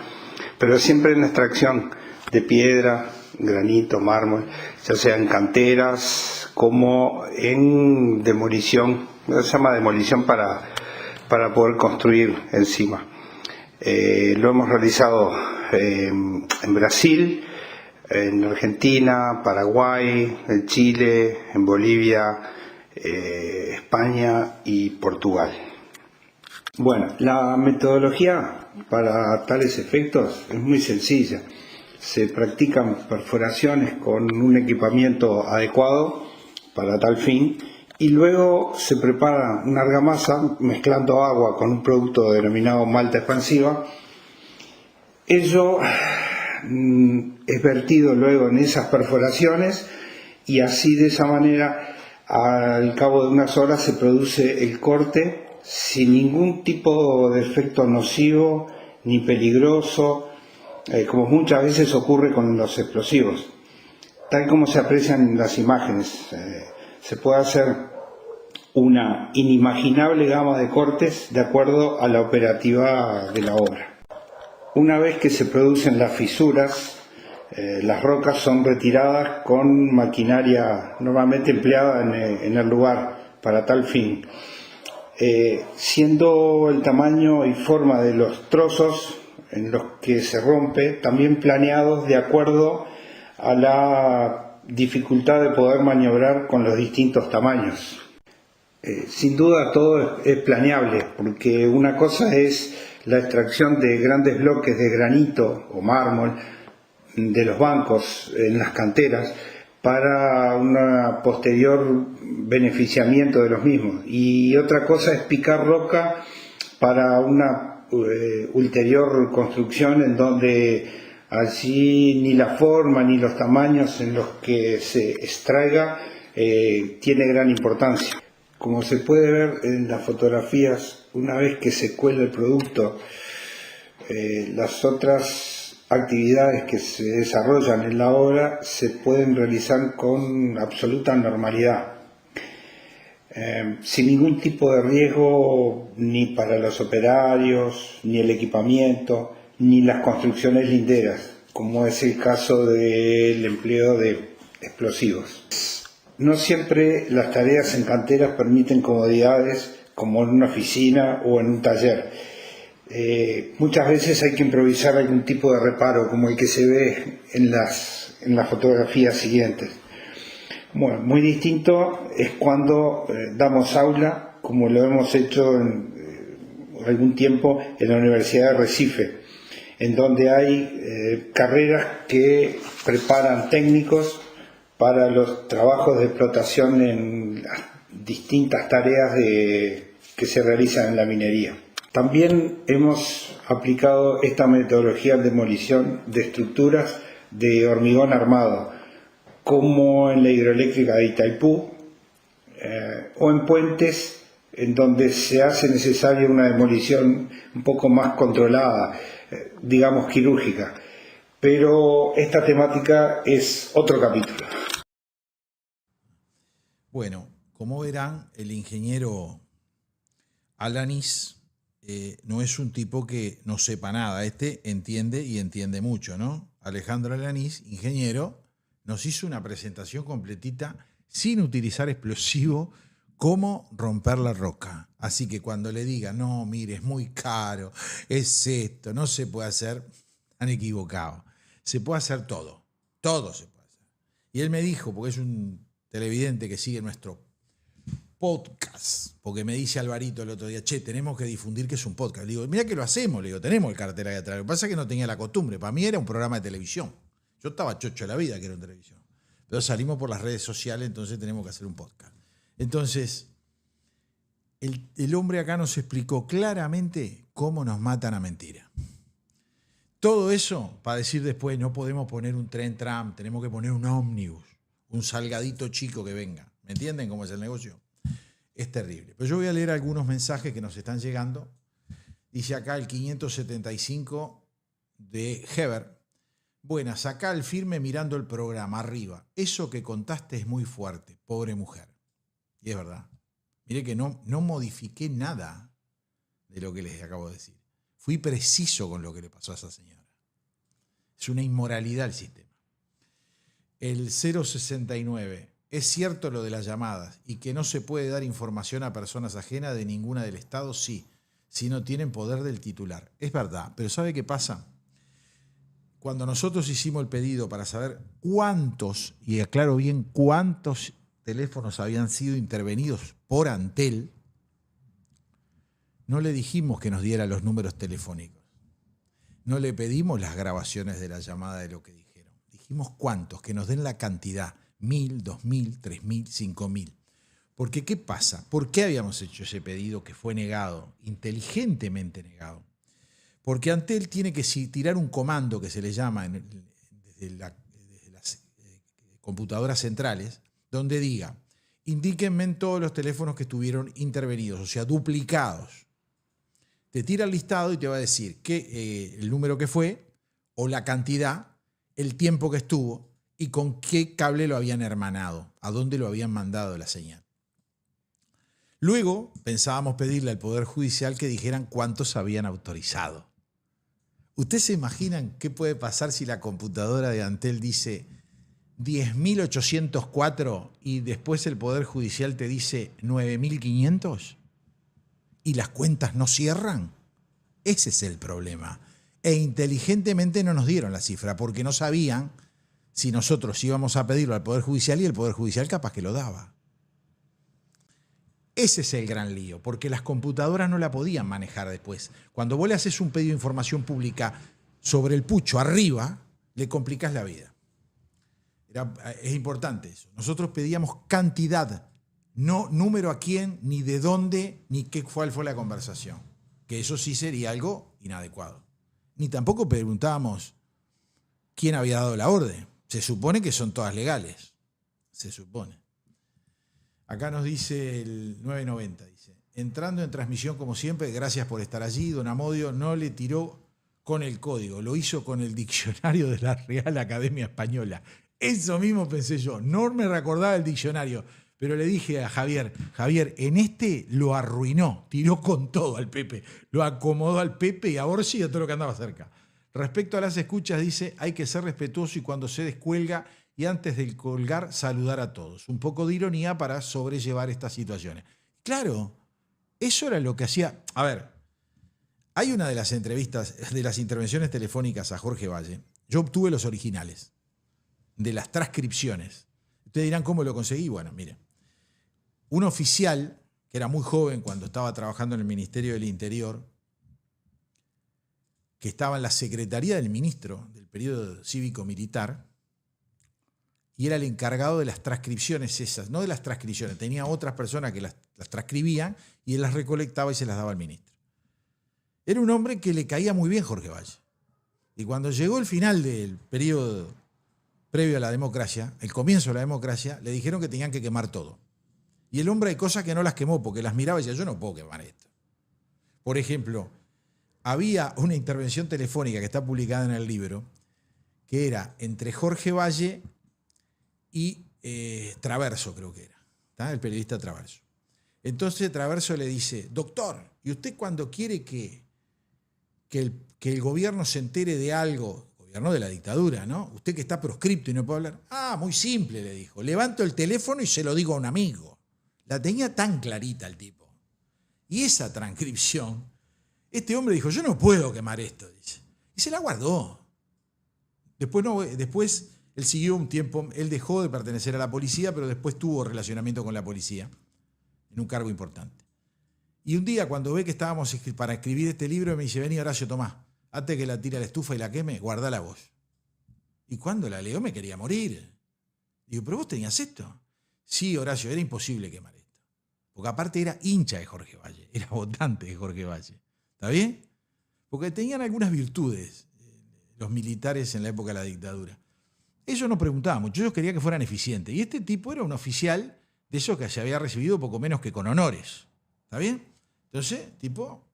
pero siempre en la extracción de piedra, granito, mármol, ya sea en canteras como en demolición, se llama demolición para poder construir encima. Lo hemos realizado en Brasil, en Argentina, Paraguay, en Chile, en Bolivia, España y Portugal. Bueno, la metodología para tales efectos es muy sencilla. Se practican perforaciones con un equipamiento adecuado para tal fin y luego se prepara una argamasa mezclando agua con un producto denominado malta expansiva. Ello es vertido luego en esas perforaciones y así de esa manera al cabo de unas horas se produce el corte sin ningún tipo de efecto nocivo ni peligroso, como muchas veces ocurre con los explosivos. Tal como se aprecian en las imágenes, se puede hacer una inimaginable gama de cortes de acuerdo a la operativa de la obra. Una vez que se producen las fisuras, las rocas son retiradas con maquinaria normalmente empleada en el lugar para tal fin, siendo el tamaño y forma de los trozos en los que se rompe también planeados de acuerdo a la dificultad de poder maniobrar con los distintos tamaños. Sin duda todo es planeable, porque una cosa es la extracción de grandes bloques de granito o mármol de los bancos en las canteras para un posterior beneficiamiento de los mismos, y otra cosa es picar roca para una ulterior construcción en donde allí ni la forma ni los tamaños en los que se extraiga tiene gran importancia. Como se puede ver en las fotografías, una vez que se cuela el producto, las otras actividades que se desarrollan en la obra se pueden realizar con absoluta normalidad, sin ningún tipo de riesgo ni para los operarios, ni el equipamiento, ni las construcciones linderas, como es el caso del empleo de explosivos. No siempre las tareas en canteras permiten comodidades como en una oficina o en un taller. Muchas veces hay que improvisar algún tipo de reparo, como el que se ve en las fotografías siguientes. Bueno, muy distinto es cuando damos aula, como lo hemos hecho en algún tiempo en la Universidad de Recife, en donde hay carreras que preparan técnicos para los trabajos de explotación en las distintas tareas que se realizan en la minería. También hemos aplicado esta metodología en demolición de estructuras de hormigón armado, como en la hidroeléctrica de Itaipú, o en puentes en donde se hace necesaria una demolición un poco más controlada, digamos quirúrgica. Pero esta temática es otro capítulo. Bueno, como verán, el ingeniero Alanis no es un tipo que no sepa nada. Entiende y entiende mucho, ¿no? Alejandro Alanis, ingeniero, nos hizo una presentación completita sin utilizar explosivo, cómo romper la roca. Así que cuando le digan, no, mire, es muy caro, es esto, no se puede hacer, han equivocado. Se puede hacer todo se puede hacer. Y él me dijo, porque es un televidente que sigue nuestro podcast, porque me dice Alvarito el otro día, che, tenemos que difundir que es un podcast. Le digo, mira que lo hacemos, le digo, tenemos el cartel ahí atrás. Lo que pasa es que no tenía la costumbre, para mí era un programa de televisión. Yo estaba chocho de la vida que era en televisión. Pero salimos por las redes sociales, entonces tenemos que hacer un podcast. Entonces, el hombre acá nos explicó claramente cómo nos matan a mentira. Todo eso para decir después, no podemos poner un tren tram, tenemos que poner un ómnibus, un salgadito chico que venga. ¿Me entienden cómo es el negocio? Es terrible. Pero yo voy a leer algunos mensajes que nos están llegando. Dice acá el 575 de Heber. Buenas, acá al firme mirando el programa, arriba. Eso que contaste es muy fuerte, pobre mujer. Y es verdad. Mire que no modifiqué nada de lo que les acabo de decir. Fui preciso con lo que le pasó a esa señora. Es una inmoralidad el sistema. El 069. ¿Es cierto lo de las llamadas y que no se puede dar información a personas ajenas de ninguna del Estado? Sí, si no tienen poder del titular. Es verdad, pero ¿sabe qué pasa? Cuando nosotros hicimos el pedido para saber cuántos, y aclaro bien, cuántos teléfonos habían sido intervenidos por Antel, no le dijimos que nos diera los números telefónicos. No le pedimos las grabaciones de la llamada de lo que dijeron. Dijimos cuántos, que nos den la cantidad. 1.000, 2.000, 3.000, 5.000. Porque ¿qué pasa? ¿Por qué habíamos hecho ese pedido que fue negado? Inteligentemente negado. Porque Antel tiene que tirar un comando que se le llama desde las computadoras centrales, donde diga, indíquenme en todos los teléfonos que estuvieron intervenidos, o sea, duplicados. Te tira el listado y te va a decir el número que fue, o la cantidad, el tiempo que estuvo y con qué cable lo habían hermanado, a dónde lo habían mandado la señal. Luego pensábamos pedirle al Poder Judicial que dijeran cuántos habían autorizado. ¿Ustedes se imaginan qué puede pasar si la computadora de Antel dice 10.804 y después el Poder Judicial te dice 9.500 y las cuentas no cierran? Ese es el problema. E inteligentemente no nos dieron la cifra porque no sabían si nosotros íbamos a pedirlo al Poder Judicial y el Poder Judicial capaz que lo daba. Ese es el gran lío, porque las computadoras no la podían manejar después. Cuando vos le haces un pedido de información pública sobre el pucho arriba, le complicás la vida. Es importante eso. Nosotros pedíamos cantidad, no número a quién, ni de dónde, ni cuál fue la conversación. Que eso sí sería algo inadecuado. Ni tampoco preguntábamos quién había dado la orden. Se supone que son todas legales. Se supone. Acá nos dice el 990, dice, entrando en transmisión como siempre, gracias por estar allí, don Amodio no le tiró con el código, lo hizo con el diccionario de la Real Academia Española. Eso mismo pensé yo, no me recordaba el diccionario, pero le dije a Javier, en este lo arruinó, tiró con todo al Pepe, lo acomodó al Pepe y a Orsi y a todo lo que andaba cerca. Respecto a las escuchas, dice, hay que ser respetuoso y cuando se descuelga y antes de colgar, saludar a todos. Un poco de ironía para sobrellevar estas situaciones. Claro, eso era lo que hacía. A ver, hay una de las entrevistas, de las intervenciones telefónicas a Jorge Valle. Yo obtuve los originales de las transcripciones. Ustedes dirán, ¿cómo lo conseguí? Bueno, mire, un oficial que era muy joven cuando estaba trabajando en el Ministerio del Interior, que estaba en la Secretaría del Ministro del periodo cívico-militar, y era el encargado de las transcripciones esas, no de las transcripciones, tenía otras personas que las transcribían y él las recolectaba y se las daba al ministro. Era un hombre que le caía muy bien Jorge Valle. Y cuando llegó el final del periodo previo a la democracia, el comienzo de la democracia, le dijeron que tenían que quemar todo. Y el hombre hay cosas que no las quemó porque las miraba y decía, yo no puedo quemar esto. Por ejemplo, había una intervención telefónica que está publicada en el libro, que era entre Jorge Valle y Traverso, creo que era, ¿tá? El periodista Traverso. Entonces Traverso le dice, doctor, ¿y usted cuando quiere que el gobierno se entere de algo, gobierno de la dictadura, ¿no? Usted que está proscripto y no puede hablar. Ah, muy simple, le dijo. Levanto el teléfono y se lo digo a un amigo. La tenía tan clarita el tipo. Y esa transcripción, este hombre dijo, yo no puedo quemar esto, dice. Y se la guardó. Después él siguió un tiempo, él dejó de pertenecer a la policía, pero después tuvo relacionamiento con la policía, en un cargo importante. Y un día, cuando ve que estábamos para escribir este libro, me dice, vení Horacio, tomá, antes que la tire a la estufa y la queme, guardá la voz. Y cuando la leo me quería morir. Digo, ¿pero vos tenías esto? Sí, Horacio, era imposible quemar esto. Porque aparte era hincha de Jorge Valle, era votante de Jorge Valle. ¿Está bien? Porque tenían algunas virtudes los militares en la época de la dictadura. Ellos no preguntaban mucho, ellos querían que fueran eficientes. Y este tipo era un oficial de esos que se había recibido poco menos que con honores. ¿Está bien? Entonces, tipo,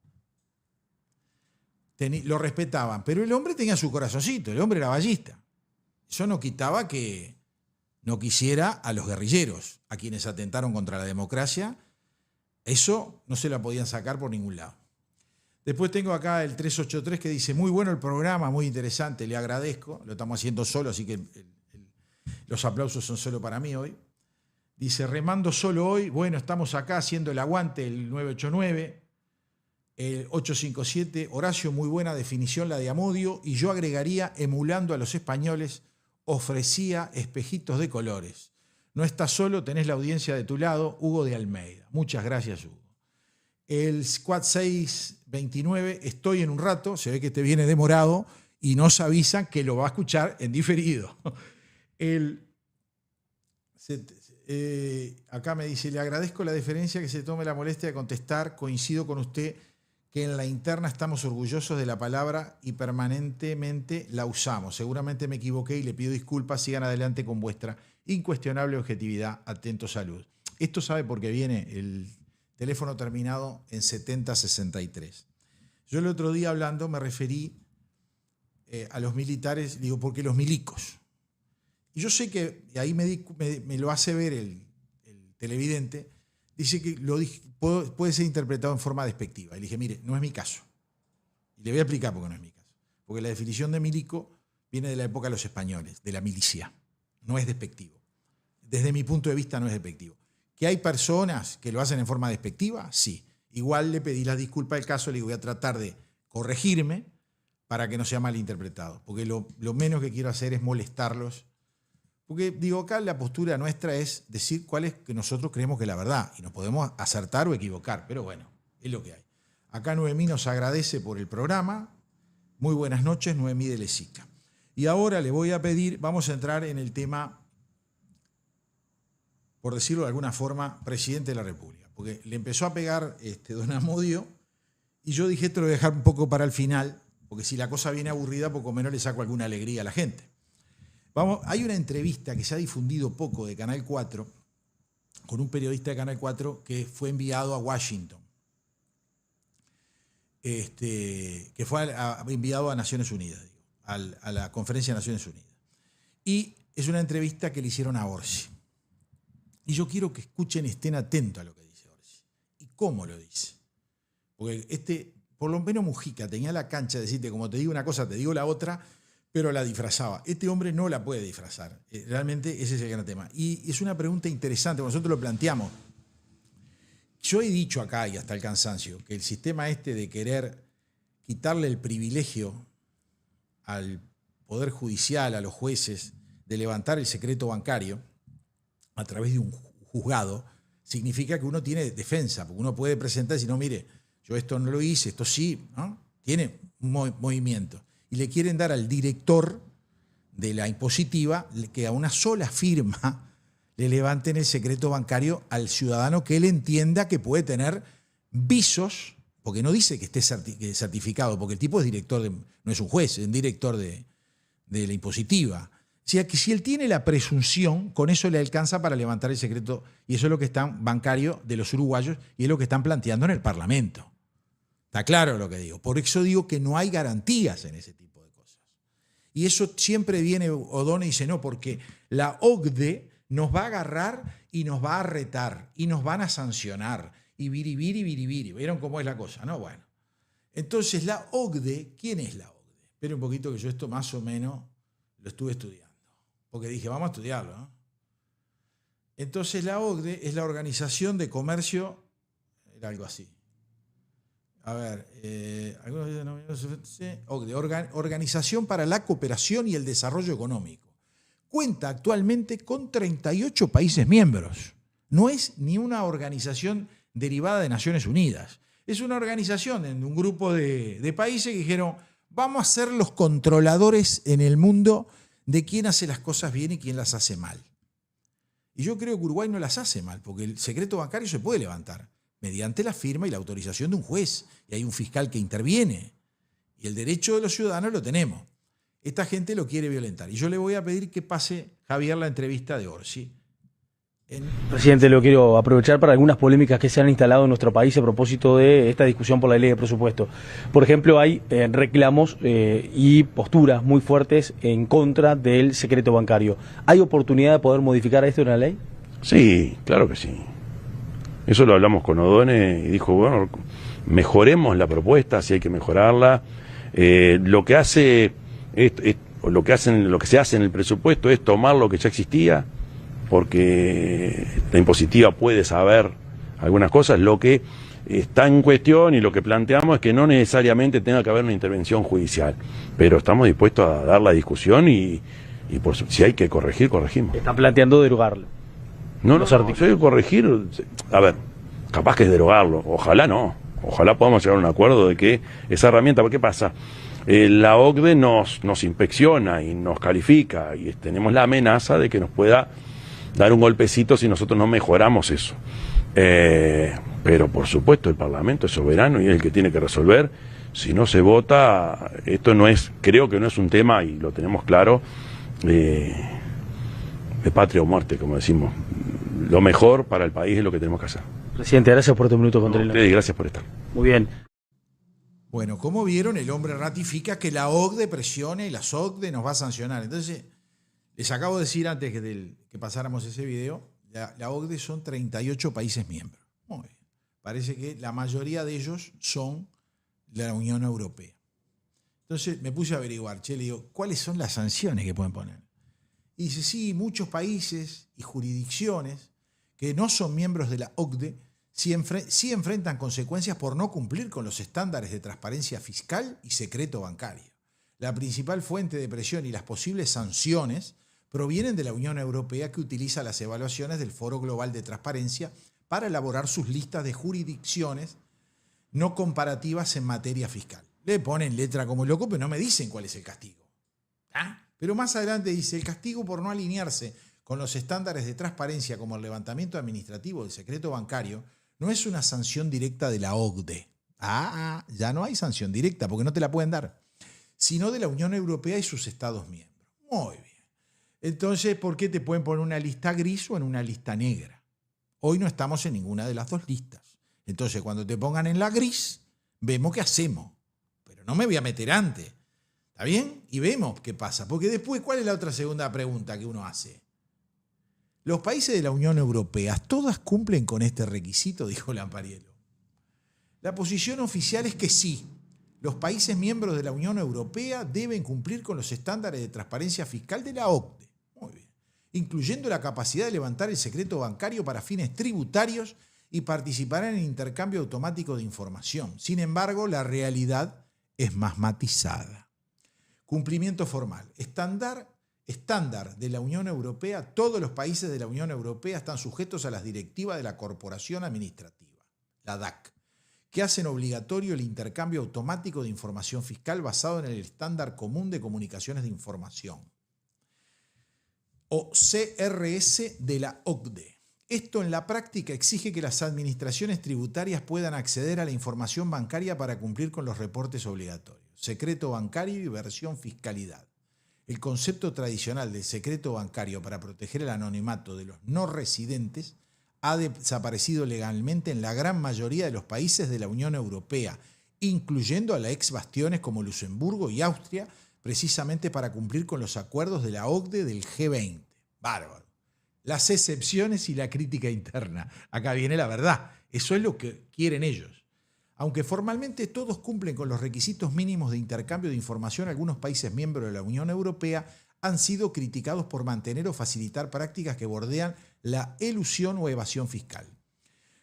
lo respetaban. Pero el hombre tenía su corazoncito, el hombre era vallista. Eso no quitaba que no quisiera a los guerrilleros, a quienes atentaron contra la democracia. Eso no se la podían sacar por ningún lado. Después tengo acá el 383 que dice, muy bueno el programa, muy interesante, le agradezco. Lo estamos haciendo solo, así que los aplausos son solo para mí hoy. Dice, remando solo hoy, bueno, estamos acá haciendo el aguante, el 989, el 857, Horacio, muy buena definición la de Amodio, y yo agregaría, emulando a los españoles, ofrecía espejitos de colores. No estás solo, tenés la audiencia de tu lado, Hugo de Almeida. Muchas gracias, Hugo. El Squad 629, estoy en un rato, se ve que te viene demorado y nos avisan que lo va a escuchar en diferido. Acá me dice, le agradezco la deferencia que se tome la molestia de contestar, coincido con usted que en la interna estamos orgullosos de la palabra y permanentemente la usamos. Seguramente me equivoqué y le pido disculpas, sigan adelante con vuestra incuestionable objetividad, atento salud. Esto sabe por qué viene el teléfono terminado en 7063. Yo el otro día hablando me referí a los militares, digo, porque los milicos. Y yo sé que, y ahí me lo hace ver el televidente, dice que puede ser interpretado en forma despectiva. Y le dije, mire, no es mi caso. Y le voy a explicar por qué no es mi caso. Porque la definición de milico viene de la época de los españoles, de la milicia. No es despectivo. Desde mi punto de vista no es despectivo. ¿Que hay personas que lo hacen en forma despectiva? Sí. Igual le pedí la disculpa del caso, le digo, voy a tratar de corregirme para que no sea malinterpretado. Porque lo menos que quiero hacer es molestarlos. Porque digo, acá la postura nuestra es decir cuál es que nosotros creemos que es la verdad. Y nos podemos acertar o equivocar, pero bueno, es lo que hay. Acá Noemí nos agradece por el programa. Muy buenas noches, Noemí de Lezica. Y ahora le voy a pedir, vamos a entrar en el tema, por decirlo de alguna forma, presidente de la República. Porque le empezó a pegar don Amodio y yo dije, esto lo voy a dejar un poco para el final, porque si la cosa viene aburrida, poco menos le saco alguna alegría a la gente. Hay una entrevista que se ha difundido poco de Canal 4 con un periodista de Canal 4 que fue enviado a Washington, que fue enviado a Naciones Unidas, a la Conferencia de Naciones Unidas. Y es una entrevista que le hicieron a Orsi. Y yo quiero que escuchen y estén atentos a lo que dice Orsi y cómo lo dice. Porque por lo menos Mujica tenía la cancha de decirte, como te digo una cosa, te digo la otra, pero la disfrazaba. Este hombre no la puede disfrazar. Realmente ese es el gran tema. Y es una pregunta interesante, nosotros lo planteamos. Yo he dicho acá, y hasta el cansancio, que el sistema de querer quitarle el privilegio al Poder Judicial, a los jueces, de levantar el secreto bancario a través de un juzgado, significa que uno tiene defensa, porque uno puede presentar y decir, no, mire, yo esto no lo hice, esto sí, ¿no? Tiene un movimiento. Y le quieren dar al director de la impositiva que a una sola firma le levanten el secreto bancario al ciudadano que él entienda que puede tener visos, porque no dice que esté certificado, porque el tipo es director, no es un juez, es un director de la impositiva. O sea, que si él tiene la presunción, con eso le alcanza para levantar el secreto, y eso es lo que están bancario de los uruguayos y es lo que están planteando en el Parlamento. Está claro lo que digo. Por eso digo que no hay garantías en ese tipo de cosas. Y eso siempre viene O'Donnell y dice, no, porque la OCDE nos va a agarrar y nos va a retar y nos van a sancionar. Y biribiri. ¿Vieron cómo es la cosa? ¿No? Bueno. Entonces, la OCDE, ¿quién es la OCDE? Espera un poquito que yo esto más o menos lo estuve estudiando. Porque dije, vamos a estudiarlo, ¿no? Entonces, la OCDE es la Organización de Comercio, era algo así. A ver, Organización para la Cooperación y el Desarrollo Económico. Cuenta actualmente con 38 países miembros. No es ni una organización derivada de Naciones Unidas. Es una organización en un grupo de países que dijeron, vamos a ser los controladores en el mundo de quién hace las cosas bien y quién las hace mal. Y yo creo que Uruguay no las hace mal, porque el secreto bancario se puede levantar mediante la firma y la autorización de un juez. Y hay un fiscal que interviene. Y el derecho de los ciudadanos lo tenemos. Esta gente lo quiere violentar. Y yo le voy a pedir que pase, Javier, la entrevista de Orsi. Presidente, lo quiero aprovechar para algunas polémicas que se han instalado en nuestro país a propósito de esta discusión por la ley de presupuesto. Por ejemplo, hay reclamos y posturas muy fuertes en contra del secreto bancario. ¿Hay oportunidad de poder modificar esto en la ley? Sí, claro que sí. Eso lo hablamos con O'Donnell y dijo, bueno, mejoremos la propuesta, si hay que mejorarla. Lo que hace, lo que se hace en el presupuesto es tomar lo que ya existía, porque la impositiva puede saber algunas cosas. Lo que está en cuestión y lo que planteamos es que no necesariamente tenga que haber una intervención judicial, pero estamos dispuestos a dar la discusión y si hay que corregir, corregimos. Están planteando derogarlo. No, si hay que corregir, a ver, capaz que es derogarlo, ojalá no, ojalá podamos llegar a un acuerdo de que esa herramienta, ¿por qué pasa? La OCDE nos inspecciona y nos califica y tenemos la amenaza de que nos pueda dar un golpecito si nosotros no mejoramos eso. Pero por supuesto el Parlamento es soberano y es el que tiene que resolver. Si no se vota, esto no es, creo que no es un tema, y lo tenemos claro, de patria o muerte, como decimos. Lo mejor para el país es lo que tenemos que hacer. Presidente, gracias por tu minuto con Telenor. Gracias por estar. Muy bien. Bueno, como vieron, el hombre ratifica que la OCDE presione y la OCDE nos va a sancionar. Entonces, les acabo de decir antes que pasáramos ese video, la OCDE son 38 países miembros. Muy bien. Parece que la mayoría de ellos son de la Unión Europea. Entonces me puse a averiguar, le digo, ¿cuáles son las sanciones que pueden poner? Y dice, sí, muchos países y jurisdicciones que no son miembros de la OCDE sí enfrentan consecuencias por no cumplir con los estándares de transparencia fiscal y secreto bancario. La principal fuente de presión y las posibles sanciones provienen de la Unión Europea, que utiliza las evaluaciones del Foro Global de Transparencia para elaborar sus listas de jurisdicciones no comparativas en materia fiscal. Le ponen letra como loco, pero no me dicen cuál es el castigo. Pero más adelante dice, el castigo por no alinearse con los estándares de transparencia como el levantamiento administrativo del secreto bancario no es una sanción directa de la OCDE. Ya no hay sanción directa porque no te la pueden dar, sino de la Unión Europea y sus Estados miembros. Muy bien. Entonces, ¿por qué te pueden poner una lista gris o en una lista negra? Hoy no estamos en ninguna de las dos listas. Entonces, cuando te pongan en la gris, vemos qué hacemos. Pero no me voy a meter antes. ¿Está bien? Y vemos qué pasa. Porque después, ¿cuál es la otra segunda pregunta que uno hace? Los países de la Unión Europea, ¿todas cumplen con este requisito?, dijo Lampariello. La posición oficial es que sí. Los países miembros de la Unión Europea deben cumplir con los estándares de transparencia fiscal de la OCDE. Muy bien. Incluyendo la capacidad de levantar el secreto bancario para fines tributarios y participar en el intercambio automático de información. Sin embargo, la realidad es más matizada. Cumplimiento formal. Estándar de la Unión Europea. Todos los países de la Unión Europea están sujetos a las directivas de la Corporación Administrativa, la DAC, que hacen obligatorio el intercambio automático de información fiscal basado en el estándar común de comunicaciones de información, o CRS de la OCDE. Esto en la práctica exige que las administraciones tributarias puedan acceder a la información bancaria para cumplir con los reportes obligatorios, secreto bancario y versión fiscalidad. El concepto tradicional del secreto bancario para proteger el anonimato de los no residentes ha desaparecido legalmente en la gran mayoría de los países de la Unión Europea, incluyendo a las ex bastiones como Luxemburgo y Austria, precisamente para cumplir con los acuerdos de la OCDE del G20. Bárbaro. Las excepciones y la crítica interna. Acá viene la verdad. Eso es lo que quieren ellos. Aunque formalmente todos cumplen con los requisitos mínimos de intercambio de información, algunos países miembros de la Unión Europea han sido criticados por mantener o facilitar prácticas que bordean la elusión o evasión fiscal.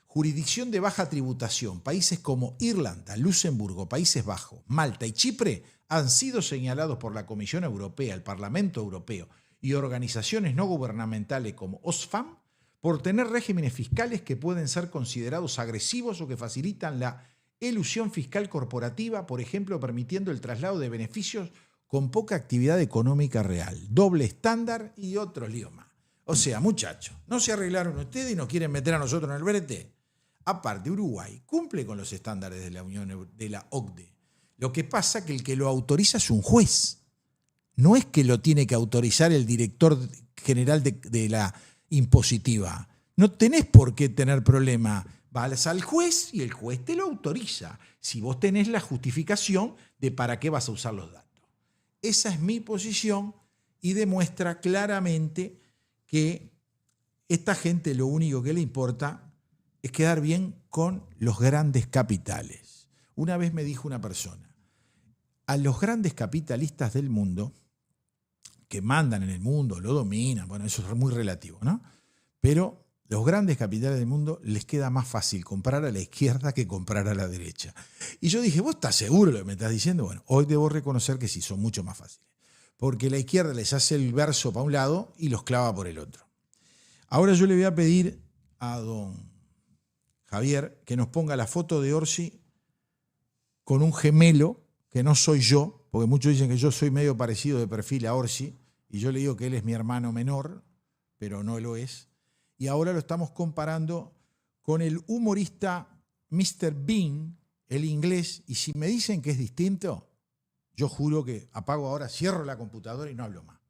Jurisdicción de baja tributación, países como Irlanda, Luxemburgo, Países Bajos, Malta y Chipre han sido señalados por la Comisión Europea, el Parlamento Europeo y organizaciones no gubernamentales como Oxfam por tener regímenes fiscales que pueden ser considerados agresivos o que facilitan la elusión fiscal corporativa, por ejemplo, permitiendo el traslado de beneficios con poca actividad económica real, doble estándar y otros líos más. O sea, muchachos, ¿no se arreglaron ustedes y nos quieren meter a nosotros en el brete? Aparte, Uruguay cumple con los estándares de la OCDE. Lo que pasa es que el que lo autoriza es un juez. No es que lo tiene que autorizar el director general de la impositiva. No tenés por qué tener problema. Vas al juez y el juez te lo autoriza, si vos tenés la justificación de para qué vas a usar los datos. Esa es mi posición y demuestra claramente que esta gente lo único que le importa es quedar bien con los grandes capitales. Una vez me dijo una persona, a los grandes capitalistas del mundo que mandan en el mundo, lo dominan, bueno, eso es muy relativo, ¿no? Pero los grandes capitales del mundo les queda más fácil comprar a la izquierda que comprar a la derecha. Y yo dije, ¿vos estás seguro de lo que me estás diciendo? Bueno, hoy debo reconocer que sí, son mucho más fáciles. Porque la izquierda les hace el verso para un lado y los clava por el otro. Ahora yo le voy a pedir a don Javier que nos ponga la foto de Orsi con un gemelo, que no soy yo, porque muchos dicen que yo soy medio parecido de perfil a Orsi, y yo le digo que él es mi hermano menor, pero no lo es. Y ahora lo estamos comparando con el humorista Mr. Bean, el inglés, y si me dicen que es distinto, yo juro que apago ahora, cierro la computadora y no hablo más.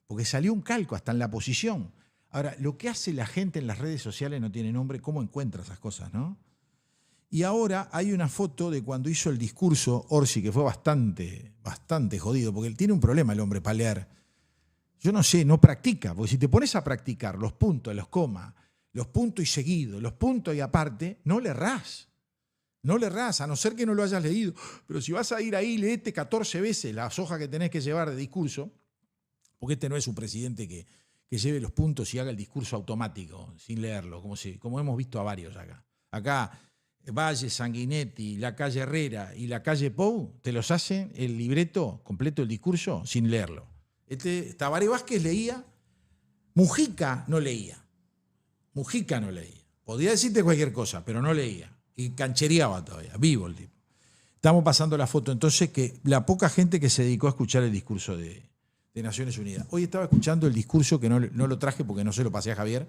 Porque salió un calco hasta en la posición. Ahora, lo que hace la gente en las redes sociales no tiene nombre, ¿cómo encuentra esas cosas, no? Y ahora hay una foto de cuando hizo el discurso Orsi, que fue bastante jodido, porque él tiene un problema el hombre para leer. Yo no sé, no practica, porque si te pones a practicar los puntos, los comas, los puntos y seguidos, los puntos y aparte, no le errás. No le errás, a no ser que no lo hayas leído. Pero si vas a ir ahí, leete 14 veces las hojas que tenés que llevar de discurso, porque este no es un presidente que lleve los puntos y haga el discurso automático, sin leerlo, como hemos visto a varios acá. Acá, Valle, Sanguinetti, la calle Herrera y la calle Pou, te los hacen el libreto completo del discurso sin leerlo. Tabaré Vázquez leía, Mujica no leía. Podía decirte cualquier cosa, pero no leía. Y canchereaba todavía, vivo el tipo. Estamos pasando la foto, entonces, que la poca gente que se dedicó a escuchar el discurso de Naciones Unidas. Hoy estaba escuchando el discurso, que no lo traje porque no se lo pasé a Javier,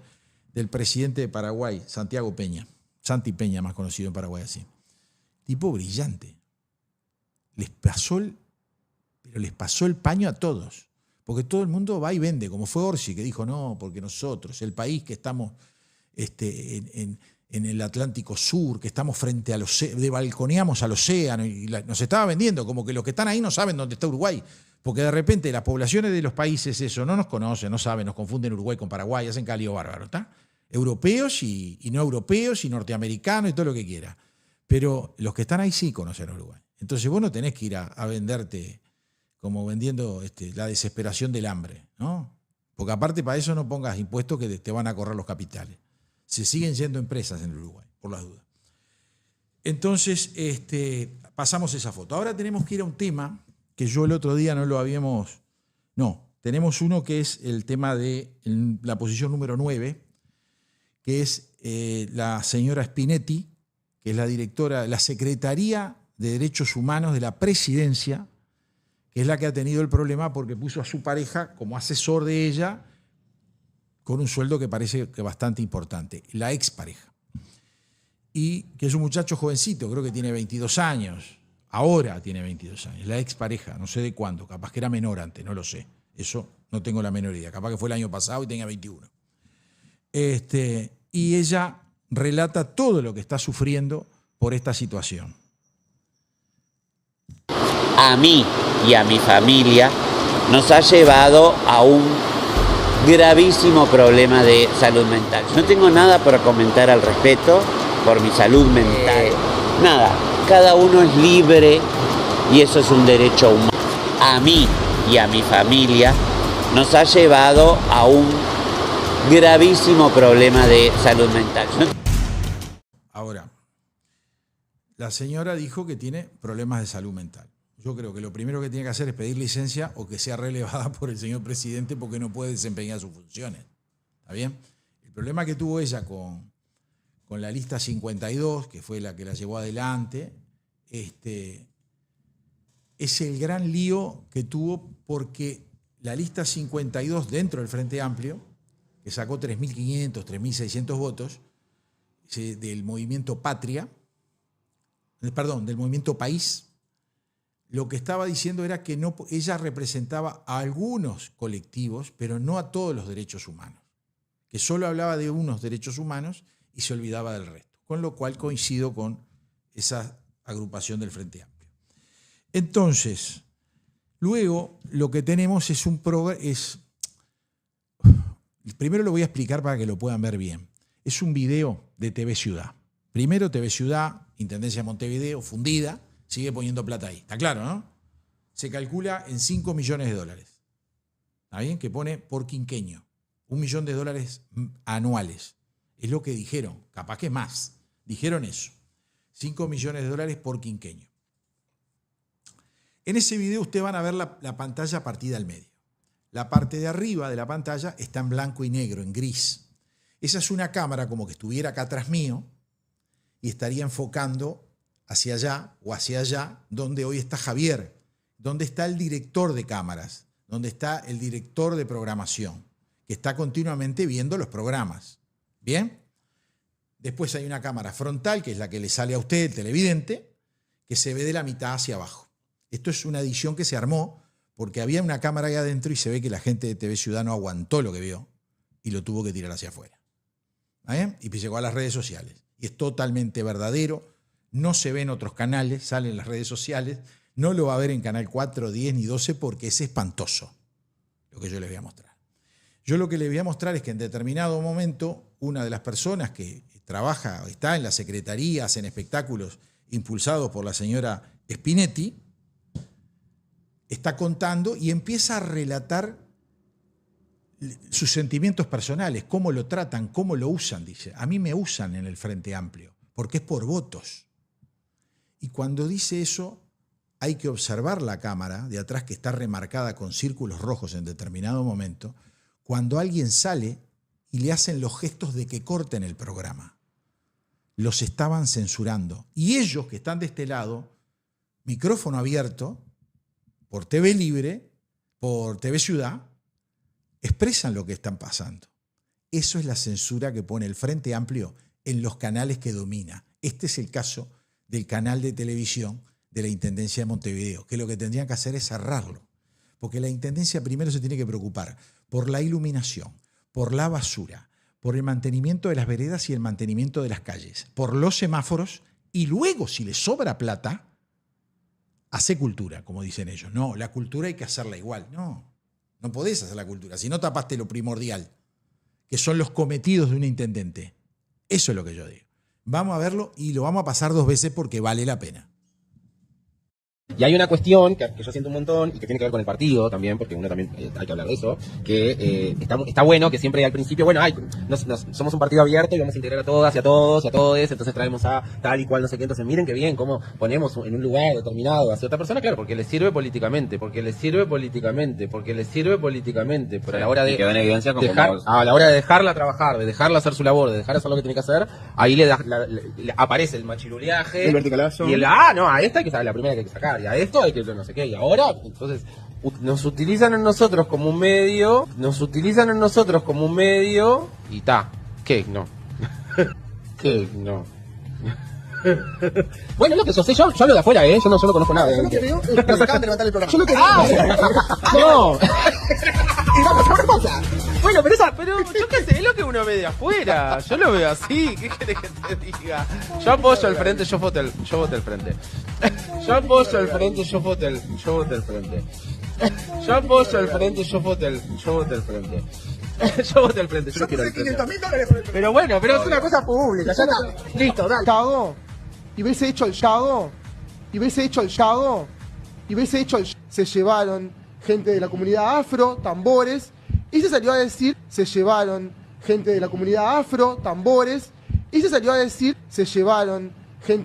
del presidente de Paraguay, Santiago Peña. Santi Peña, más conocido en Paraguay así. Tipo brillante. Les pasó el paño a todos. Porque todo el mundo va y vende, como fue Orsi, que dijo, no, porque nosotros, el país que estamos en el Atlántico Sur, que estamos frente al océano, balconeamos al océano, y nos estaba vendiendo, como que los que están ahí no saben dónde está Uruguay, porque de repente las poblaciones de los países eso no nos conocen, no saben, nos confunden Uruguay con Paraguay, hacen calio bárbaro, ¿está? Europeos y no europeos y norteamericanos y todo lo que quiera. Pero los que están ahí sí conocen Uruguay. Entonces vos no tenés que ir a venderte como vendiendo la desesperación del hambre, ¿no? Porque aparte para eso no pongas impuestos que te van a correr los capitales. Se siguen yendo empresas en Uruguay, por las dudas. Entonces, pasamos esa foto. Ahora tenemos que ir a un tema que yo el otro día no lo habíamos... No, tenemos uno que es el tema de la posición número 9, que es la señora Spinetti, que es la directora de la Secretaría de Derechos Humanos de la Presidencia, que es la que ha tenido el problema porque puso a su pareja como asesor de ella con un sueldo que parece que bastante importante, la expareja. Y que es un muchacho jovencito, creo que tiene 22 años, ahora tiene 22 años, la expareja, no sé de cuándo, capaz que era menor antes, no lo sé, eso no tengo la menor idea, capaz que fue el año pasado y tenía 21. Y ella relata todo lo que está sufriendo por esta situación. A mí y a mi familia nos ha llevado a un gravísimo problema de salud mental. No tengo nada para comentar al respecto por mi salud mental. Nada, cada uno es libre y eso es un derecho humano. A mí y a mi familia nos ha llevado a un gravísimo problema de salud mental. Ahora, la señora dijo que tiene problemas de salud mental. Yo creo que lo primero que tiene que hacer es pedir licencia o que sea relevada por el señor presidente porque no puede desempeñar sus funciones. ¿Está bien? El problema que tuvo ella con la lista 52, que fue la que la llevó adelante, es el gran lío que tuvo porque la lista 52 dentro del Frente Amplio, que sacó 3.500, 3.600 votos, del movimiento Patria, del movimiento País, lo que estaba diciendo era que ella representaba a algunos colectivos, pero no a todos los derechos humanos, que solo hablaba de unos derechos humanos y se olvidaba del resto, con lo cual coincido con esa agrupación del Frente Amplio. Entonces, luego lo que tenemos es primero lo voy a explicar para que lo puedan ver bien. Es un video de TV Ciudad. Primero TV Ciudad, Intendencia de Montevideo, fundida, sigue poniendo plata ahí. Está claro, ¿no? Se calcula en $5 millones. ¿Está bien? Que pone por quinquenio. $1 millón anuales. Es lo que dijeron. Capaz que más. Dijeron eso. $5 millones por quinquenio. En ese video ustedes van a ver la pantalla partida al medio. La parte de arriba de la pantalla está en blanco y negro, en gris. Esa es una cámara como que estuviera acá atrás mío y estaría enfocando hacia allá o hacia allá, donde hoy está Javier, donde está el director de cámaras, donde está el director de programación, que está continuamente viendo los programas. ¿Bien? Después hay una cámara frontal, que es la que le sale a usted, el televidente, que se ve de la mitad hacia abajo. Esto es una edición que se armó porque había una cámara ahí adentro y se ve que la gente de TV Ciudad no aguantó lo que vio y lo tuvo que tirar hacia afuera. ¿Bien? Y llegó a las redes sociales. Y es totalmente verdadero. No se ve en otros canales, sale en las redes sociales. No lo va a ver en Canal 4, 10 ni 12 porque es espantoso lo que yo les voy a mostrar. Yo lo que les voy a mostrar es que en determinado momento una de las personas que trabaja, está en las secretarías, en espectáculos impulsados por la señora Spinetti, está contando y empieza a relatar sus sentimientos personales, cómo lo tratan, cómo lo usan, dice. A mí me usan en el Frente Amplio, porque es por votos. Y cuando dice eso, hay que observar la cámara de atrás que está remarcada con círculos rojos en determinado momento, cuando alguien sale y le hacen los gestos de que corten el programa. Los estaban censurando. Y ellos que están de este lado, micrófono abierto, por TV Libre, por TV Ciudad, expresan lo que están pasando. Eso es la censura que pone el Frente Amplio en los canales que domina. Este es el caso del canal de televisión de la Intendencia de Montevideo, que lo que tendrían que hacer es cerrarlo. Porque la Intendencia primero se tiene que preocupar por la iluminación, por la basura, por el mantenimiento de las veredas y el mantenimiento de las calles, por los semáforos, y luego, si le sobra plata, hace cultura, como dicen ellos. No, la cultura hay que hacerla igual. No podés hacer la cultura, si no tapaste lo primordial, que son los cometidos de un intendente. Eso es lo que yo digo. Vamos a verlo y lo vamos a pasar 2 veces porque vale la pena. Y hay una cuestión que yo siento un montón y que tiene que ver con el partido también, porque uno también hay que hablar de eso, que está bueno que siempre al principio, bueno, somos un partido abierto y vamos a integrar a todas y a todos y a todos, entonces traemos a tal y cual no sé qué, entonces miren qué bien cómo ponemos en un lugar determinado a cierta persona, claro, porque les sirve políticamente, pero a la hora de quedó en evidencia como a la hora de dejarla trabajar, de dejarla hacer su labor, de dejar hacer lo que tiene que hacer, ahí le aparece el machiruleaje, el verticalazo, y a esta hay que sacar, la primera que hay que sacar, y a esto hay que no sé qué, y ahora, entonces, nos utilizan a nosotros como un medio, y ¿qué? No. ¿Qué? No. Bueno, lo que sé, yo hablo de afuera, yo no conozco nada. Yo lo que veo es que se acaban de levantar el programa. Yo lo que veo... Bueno, pero yo qué sé, es lo que uno ve de afuera. Yo lo veo así, ¿qué querés que te diga? Yo apoyo el frente, yo voto el frente. Yo apoyo el frente, yo voto el frente. Yo apoyo el frente, yo voto el frente. Yo voto el frente, yo quiero el frente. $500.000 Pero bueno, pero es una cosa pública. Listo, dale. Y hubiese hecho el yago, se llevaron gente de la comunidad afro, tambores, y se salió a decir, se llevaron gente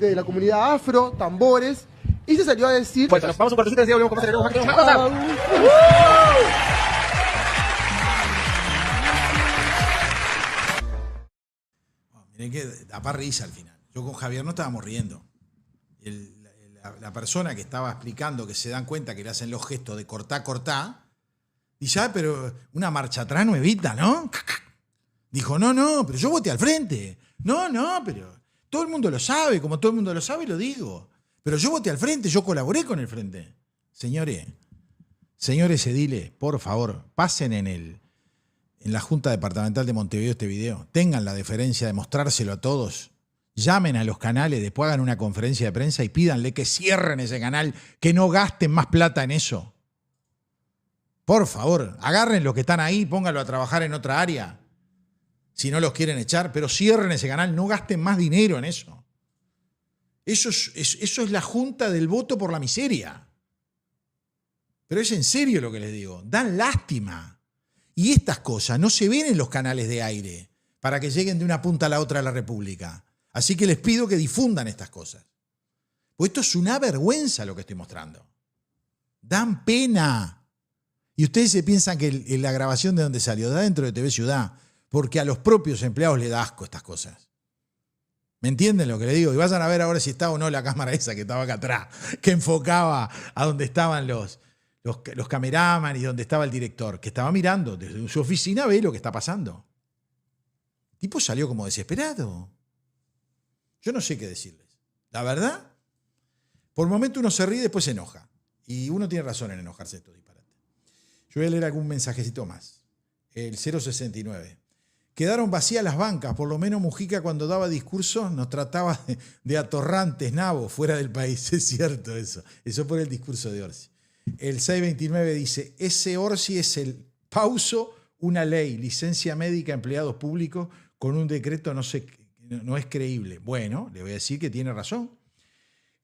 de la comunidad afro, tambores, y se salió a decir, Bueno, nos vamos a un cortecito y volvemos con más tenemos Miren que da para risa al final. Yo con Javier no estábamos riendo. La persona que estaba explicando que se dan cuenta que le hacen los gestos de cortá, dice, pero una marcha atrás no evita, ¿no? Dijo, no, pero yo voté al frente. No, pero todo el mundo lo sabe, como todo el mundo lo sabe, lo digo. Pero yo voté al frente, yo colaboré con el frente. Señores ediles, por favor, pasen en la Junta Departamental de Montevideo este video. Tengan la deferencia de mostrárselo a todos. Llamen a los canales, después hagan una conferencia de prensa y pídanle que cierren ese canal, que no gasten más plata en eso. Por favor, agarren los que están ahí, pónganlo a trabajar en otra área. Si no los quieren echar, pero cierren ese canal, no gasten más dinero en eso. Eso es la junta del voto por la miseria. Pero es en serio lo que les digo. Dan lástima. Y estas cosas no se ven en los canales de aire para que lleguen de una punta a la otra de la República. Así que les pido que difundan estas cosas. Pues esto es una vergüenza lo que estoy mostrando. Dan pena. Y ustedes se piensan que la grabación de dónde salió, de adentro de TV Ciudad, porque a los propios empleados les da asco estas cosas. ¿Me entienden lo que les digo? Y vayan a ver ahora si está o no la cámara esa que estaba acá atrás, que enfocaba a donde estaban los cameraman y donde estaba el director, que estaba mirando desde su oficina, ve lo que está pasando. El tipo salió como desesperado. Yo no sé qué decirles. La verdad, por el momento uno se ríe y después se enoja. Y uno tiene razón en enojarse de estos disparates. Yo voy a leer algún mensajecito más. El 069. Quedaron vacías las bancas, por lo menos Mujica cuando daba discursos nos trataba de atorrantes, nabos, fuera del país. Es cierto eso. Eso por el discurso de Orsi. El 629 dice, ese Orsi es el pauso, una ley, licencia médica a empleados públicos con un decreto no es creíble. Bueno, le voy a decir que tiene razón.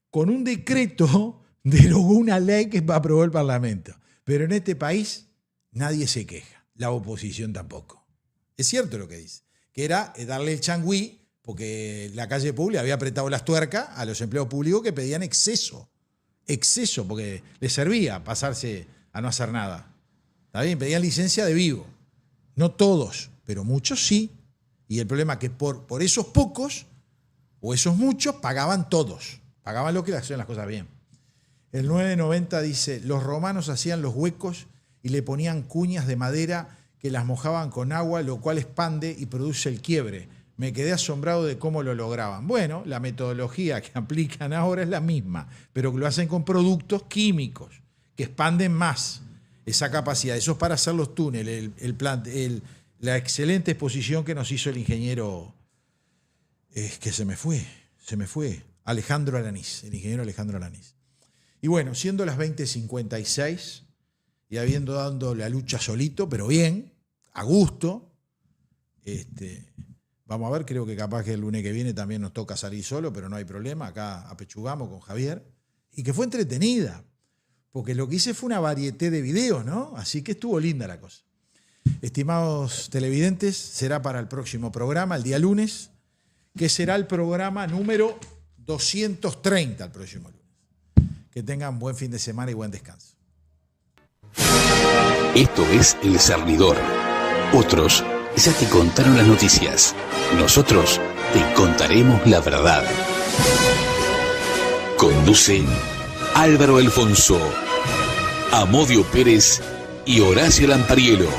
Con un decreto derogó una ley que aprobó el Parlamento. Pero en este país nadie se queja, la oposición tampoco. Es cierto lo que dice, que era darle el changüí, porque la calle pública había apretado las tuercas a los empleados públicos que pedían exceso, porque les servía pasarse a no hacer nada. ¿Está bien? Pedían licencia de vivo. No todos, pero muchos sí. Y el problema es que por esos pocos o esos muchos pagaban todos. Pagaban lo que hacían las cosas bien. El 990 dice, los romanos hacían los huecos y le ponían cuñas de madera que las mojaban con agua, lo cual expande y produce el quiebre. Me quedé asombrado de cómo lo lograban. Bueno, la metodología que aplican ahora es la misma, pero que lo hacen con productos químicos que expanden más esa capacidad. Eso es para hacer los túneles, la excelente exposición que nos hizo el ingeniero, que se me fue, Alejandro Alanís, el ingeniero Alejandro Alanís. Y bueno, siendo las 20:56 y habiendo dado la lucha solito, pero bien, a gusto, vamos a ver, creo que capaz que el lunes que viene también nos toca salir solo, pero no hay problema, acá apechugamos con Javier, y que fue entretenida, porque lo que hice fue una varieté de videos, ¿no? Así que estuvo linda la cosa. Estimados televidentes, será para el próximo programa, el día lunes, que será el programa número 230 el próximo lunes. Que tengan buen fin de semana y buen descanso. Esto es El Cernidor. Otros ya te contaron las noticias. Nosotros te contaremos la verdad. Conducen Álvaro Alfonso, Amodio Pérez y Horacio Lampariello.